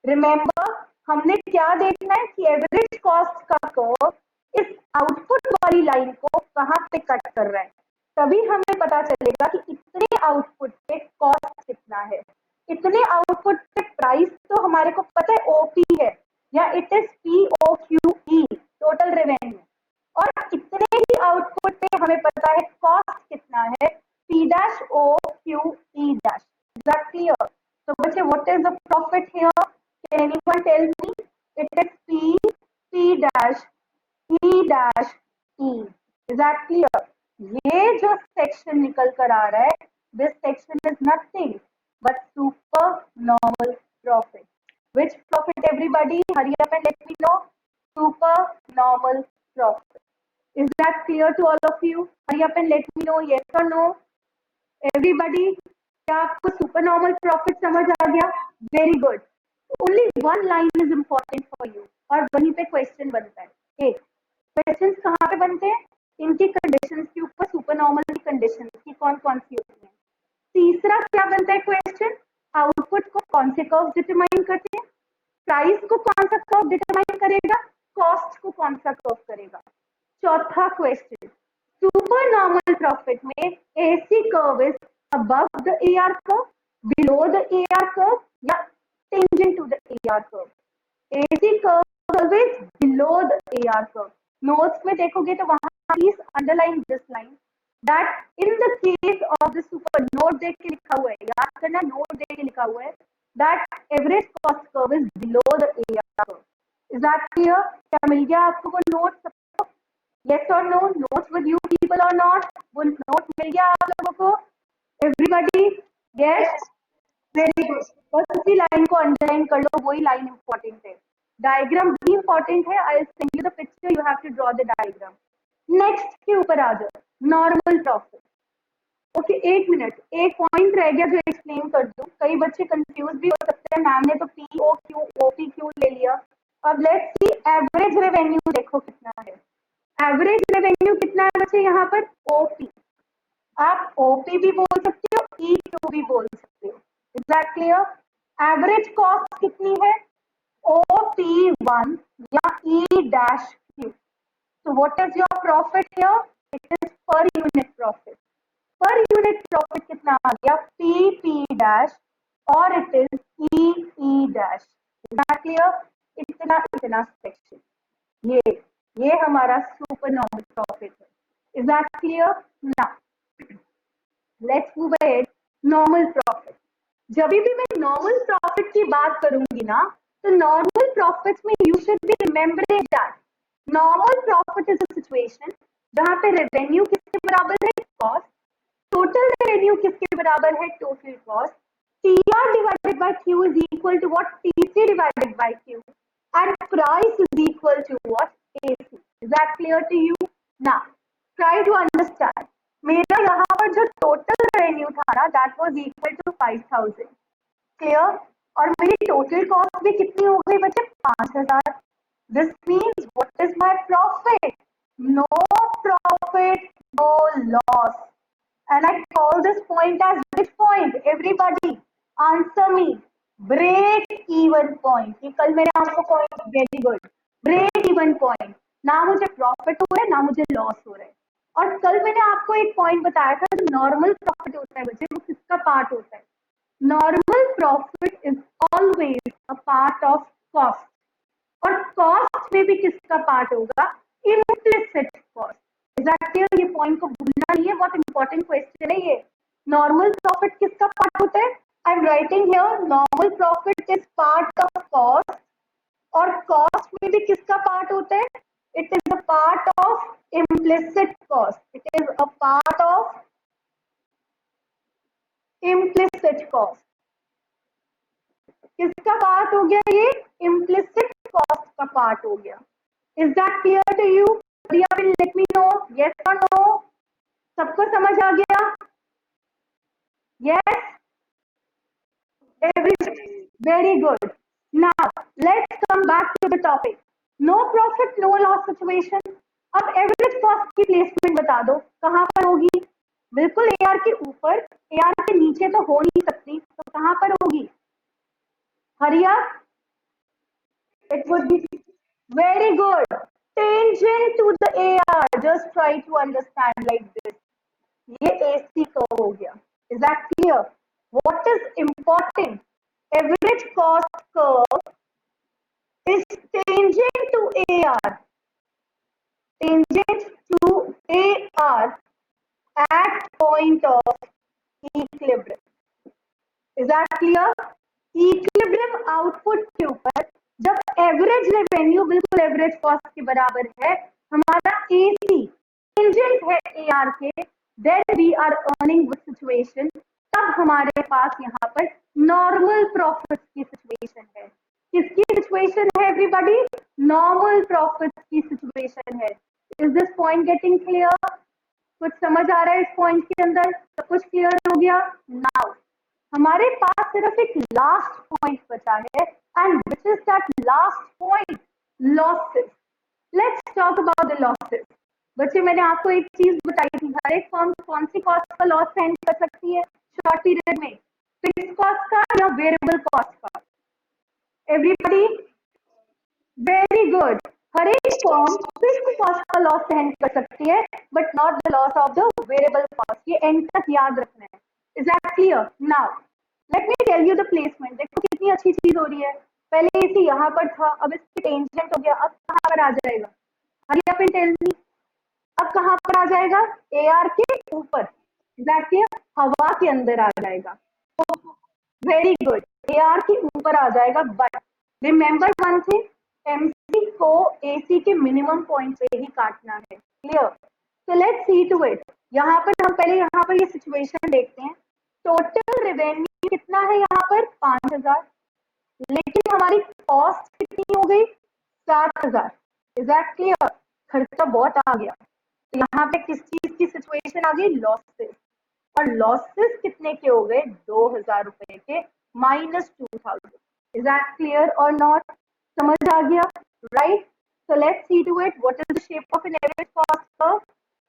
Remember, हमने क्या देखना है कि एवरेज कॉस्ट का कर्व इस आउटपुट वाली लाइन को कहां पे कट कर रहा है, तभी हमें पता चलेगा कि इतने आउटपुट पे कॉस्ट कितना है। इतने आउटपुट पे प्राइस तो हमारे को पता है ओपी है, या it is POQE, total revenue. और इतने ही आउटपुट पे हमें पता है कॉस्ट कितना है, P dash OQE dash. Exactly. So बच्चे, what is the profit here? Can anyone tell me? It is P dash E dash E. Is that clear? ये जो सेक्शन निकल कर आ रहा है, this section is nothing but super normal profit. Which profit everybody? Hurry up and let me know. Super normal profit. Is that clear to all of you? Hurry up and let me know yes or no. Everybody, क्या आपको super normal profit समझ आ गया? Very good. Only one line is important for you और वहीं पे question बनता है। एक क्वेश्चन कहाँ पे बनते हैं? इनकी कंडीशंस के ऊपर, सुपर नॉर्मल की कंडीशंस की कौन कौन सी होती है। तीसरा क्या बनता है क्वेश्चन? आउटपुट को कौन से कर्व डिटरमाइन करते हैं? प्राइस को कौन सा कर्व डिटरमाइन करेगा? कॉस्ट को कौन सा कर्व करेगा? चौथा क्वेश्चन, सुपर नॉर्मल प्रॉफिट में AC curve is above the AR curve, below the AR curve, या tangent to the AR curve. AC curve is below the AR curve. Notes में देखोगे तो वहां please underline this line that in the case of the super, note देख के लिखा हुआ है, याद करना, note देख के लिखा हुआ है that average cost curve is below the AR curve. Is that clear? क्या मिल गया आपको वो note? Yes or no? Notes with you people or not? वो note मिल गया आप लोगों को? Everybody? Yes? Very good. बस उसी लाइन को अंडरलाइन कर लो, वही लाइन इंपॉर्टेंट है। डायग्राम भी इंपॉर्टेंट है, I will send you the picture, you have to draw the diagram. Next के ऊपर आ जाओ, नॉर्मल प्रॉफिट। ओके, एक मिनट, एक पॉइंट रह गया जो एक्सप्लेन कर दूं, कई बच्चे कंफ्यूज भी हो सकते हैं, मैम ने तो पीओ क्यू ओपी क्यू ले लिया। अब लेट्स सी एवरेज रेवेन्यू देखो कितना है। एवरेज रेवेन्यू कितना है बच्चे यहाँ पर? ओपी। आप ओपी भी बोल सकते हो, ई क्यू भी बोल सकते हो। Is that clear? Average cost कितनी है? OP1 या E dash Q. So what is your profit here? It is per unit profit. Per unit profit कितना आ गया? PP dash और it is E dash. Is that clear? इतना इतना section, ये हमारा सुपर नॉर्मल प्रॉफिट है। Is that clear? Now let's move ahead. Normal profit, जब भी मैं नॉर्मल प्रॉफिट की बात करूंगी ना, तो नॉर्मल प्रॉफिट में you should be remembering that normal profit is a situation जहां पे रेवेन्यू किसके बराबर है? कॉस्ट। टोटल रेवेन्यू किसके बराबर है? Total cost. TR divided by Q is equal to what? TC divided by Q. And price is equal to what? AC. Is that clear to you? Now, try to understand. मेरा यहाँ पर जो total revenue था ना, that was equal to 5000। Clear? और मेरी total cost भी कितनी हो गई बच्चे? 5000। This means what is my profit? No profit no loss. And I call this point as which point? Everybody answer me. Break even point. ये कल मैंने आपको point, very good, break even point. ना मुझे प्रॉफिट हो रहा है ना मुझे लॉस हो रहा है। और कल मैंने आपको एक पॉइंट बताया था, जो नॉर्मल प्रॉफिट होता है बच्चे, वो किसका पार्ट होता है? Normal profit is always a part of cost. और कॉस्ट में भी किसका पार्ट होगा? Implicit cost. Is that clear? ये पॉइंट को भूलना नहीं है, बहुत इंपॉर्टेंट क्वेश्चन है ये। नॉर्मल प्रॉफिट किसका पार्ट होता है? I am writing here, normal profit is part of cost. और कॉस्ट में भी किसका पार्ट होता है? It is a part of implicit cost. It is a part of implicit cost. किसका पार्ट हो गया ये? Implicit cost का पार्ट हो गया। Is that clear to you? Priya will let me know. Yes or no? सबको समझ आ गया? Yes. Very good. Now let's come back to the topic. No profit, no loss situation. अब average cost की placement बता दो, कहां पर होगी? बिल्कुल AR के ऊपर, AR के नीचे तो हो नहीं सकती, तो कहां पर होगी? हरिया, it would be very good, tangent to the AR. Just try to understand like this. ये AC कर्व हो गया। Is that clear? What is important? Average cost curve is tangent to AR, tangent to AR at point of equilibrium. Is that clear? Equilibrium output के ऊपर जब average revenue बिल्कुल average cost के बराबर है, हमारा AC टेंजेंट है AR के, then we are earning good situation, तब हमारे पास यहाँ पर नॉर्मल प्रॉफिट की सिचुएशन है। किसकी सिचुएशन है एवरीबॉडी? नॉर्मल प्रॉफिट की सिचुएशन है। Is this point getting clear? कुछ समझ आ रहा है इस पॉइंट के अंदर? सब कुछ क्लियर हो गया? नाउ हमारे पास सिर्फ एक लास्ट पॉइंट बचा है, and which is that last point? Losses. Let's talk about the losses. बच्चे मैंने आपको एक चीज बताई थी, हर एक फर्म कौन सी कॉस्ट का लॉस सहन कर सकती है शॉर्ट पीरियड में? फिक्स कॉस्ट का या वेरिएबल कॉस्ट का? Everybody very good. हर एक फॉर्म फिक्स कॉस्ट का लॉस सहन कर सकती है, but not the loss of the variable cost. ये एंड तक याद रखना है। Is that clear? Now let me tell you the placement. देखो कितनी अच्छी चीज हो रही है। पहले इसी यहाँ पर था, अब इसकी टेंजेंट हो गया, अब कहाँ पर आ जाएगा? हरी अप टेल मी, अब कहाँ पर आ जाएगा? AR के ऊपर। Is that clear? हवा के अंदर आ जाएगा। वेरी गुड, AR के ऊपर आ जाएगा। But remember one thing, MC को AC के मिनिमम पॉइंट पे ही काटना है। Clear? So let's see to it. यहाँ पर हम पहले यहाँ पर ये सिचुएशन देखते हैं। टोटल रेवेन्यू कितना है यहाँ पर? 5000। लेकिन हमारी कॉस्ट कितनी हो गई, 7,000। Is that clear? खर्चा बहुत आ गया। तो यहाँ पे किस चीज की सिचुएशन आ गई, लॉसेस। और लॉसेस कितने के हो गए, 2,000 रुपए के, -2,000। इज दैट क्लियर और नॉट? समझ आ गया, right? So let's see to it. What is the shape of an average cost curve?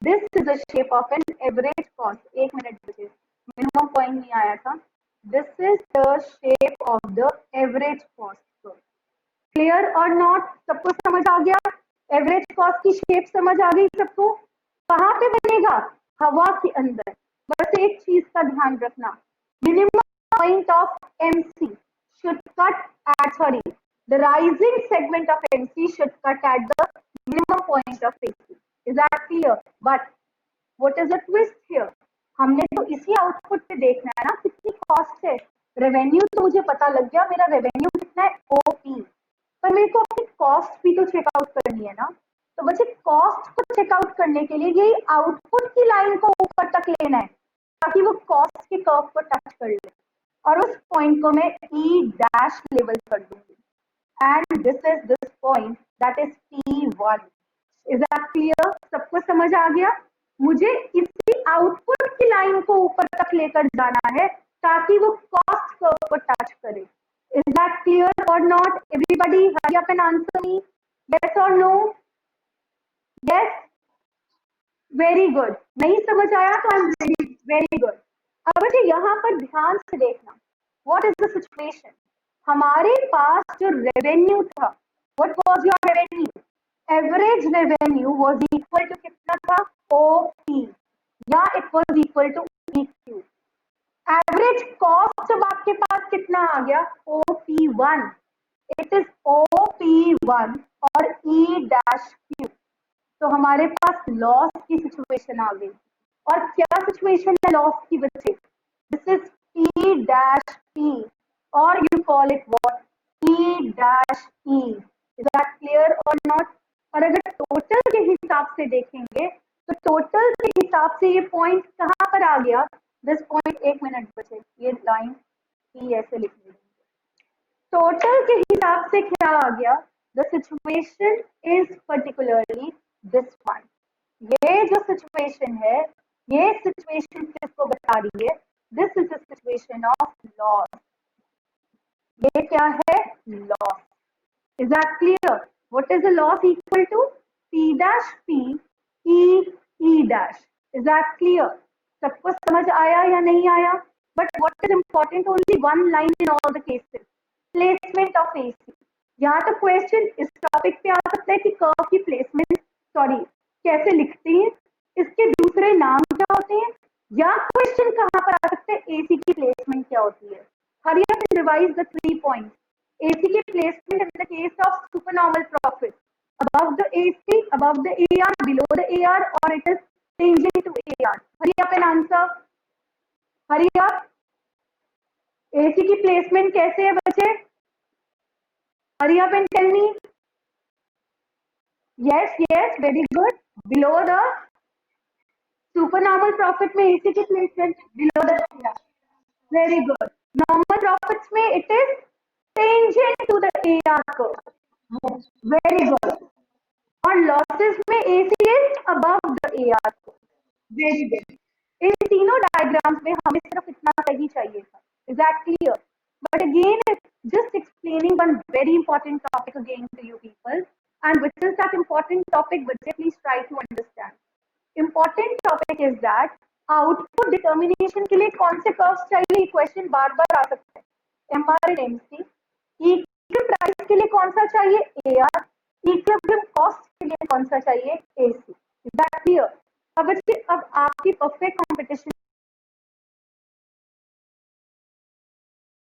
This is the shape of an average cost. एक मिनट बचे, मिनिमम पॉइंट नहीं आया था. This is the shape of the average cost curve. Clear or not? सबको समझ आ गया? Average cost की शेप समझ आ गई सबको? कहाँ पे बनेगा, हवा के अंदर. बस एक चीज का ध्यान रखना, minimum point of MC should cut at, sorry, the rising segment of MC should cut at the minimum point of AC. Is that clear? But what is the twist here? हमने तो इसी आउटपुट पे देखना है ना कितनी cost है. Revenue तो मुझे पता लग गया, मेरा रेवेन्यू कितना है, OP. पर मेरे को अपनी कॉस्ट भी तो चेकआउट करनी है ना. तो बच्चे कॉस्ट को चेकआउट करने के लिए यही आउटपुट की लाइन को ऊपर तक लेना है ताकि वो कॉस्ट के कर्व को टच कर ले, और उस पॉइंट को मैं E डैश लेवल कर दूंगी. And this is this point that is P1. Is that clear? सबको समझ आ गया? मुझे इसी आउटपुट की लाइन को ऊपर तक लेकर जाना है ताकि वो कॉस्ट कर्व को टच करे. Is that clear or not? Everybody hurry up and answer me. Yes or no? Yes? Very good. नहीं समझ आया तो I'm very good. अब मुझे यहाँ पर ध्यान से देखना. What is the situation? हमारे पास जो रेवेन्यू था, what was your revenue? Average revenue was equal to कितना था, OP, या it was equal to EQ. Average cost जब आपके पास कितना आ गया, OP1, इट इज OP1 और E डैश Q. तो हमारे पास लॉस की सिचुएशन आ गई. और क्या सिचुएशन है लॉस की बच्चे? This is P dash P और you call it what, E dash E. Is that clear और नॉट? और अगर टोटल के हिसाब से देखेंगे तो टोटल के हिसाब से ये पॉइंट कहाँ पर आ गया, दिस पॉइंट. एक मिनट बचे, ये लाइन ही ऐसे लिख ली. टोटल के हिसाब से क्या आ गया, the situation is particularly this one. ये जो सिचुएशन है, ये सिचुएशन किसको बता रही है, this is the situation of loss. ये क्या है, loss. Is that clear? What is the loss equal to, P dash P E dash. Is that clear? सबको समझ आया या नहीं आया? But what is important, only one line in all the cases, placement of AC. यहाँ तो question इस topic पे आ सकता है कि कर्व की प्लेसमेंट, सॉरी, कैसे लिखते हैं, इसके दूसरे नाम क्या होते हैं, या क्वेश्चन कहाँ पर आ सकते हैं, AC की प्लेसमेंट क्या होती है. Hurry up and revise the 3 points. AC की placement in the case of supernormal profit, above the AC, above the AR, below the AR, or it is tangent to AR. Hurry up and answer. Hurry up. AC की placement कैसे है बच्चे? Hurry up and tell me. Yes, yes, very good. Below the supernormal profit में AC की placement below the AR. Very good. Normal profits में it is tangent to the AR curve. Very good. और losses में AC is above the AR curve. Very good. इन तीनों diagrams में हमें सिर्फ इतना सही चाहिए था. Is that clear? But again, just explaining one very important topic again to you people. And which is that important topic? But please try to understand. Important topic is that output determination के लिए कौन से curves चाहिए? Question बार बार आ सकता है. MR and MC. Equilibrium price के लिए कौन सा चाहिए? AR. इक्विलिब्रियम कॉस्ट के लिए कौन सा चाहिए? AC. Is that clear? अब आपकी परफेक्ट कंपटीशन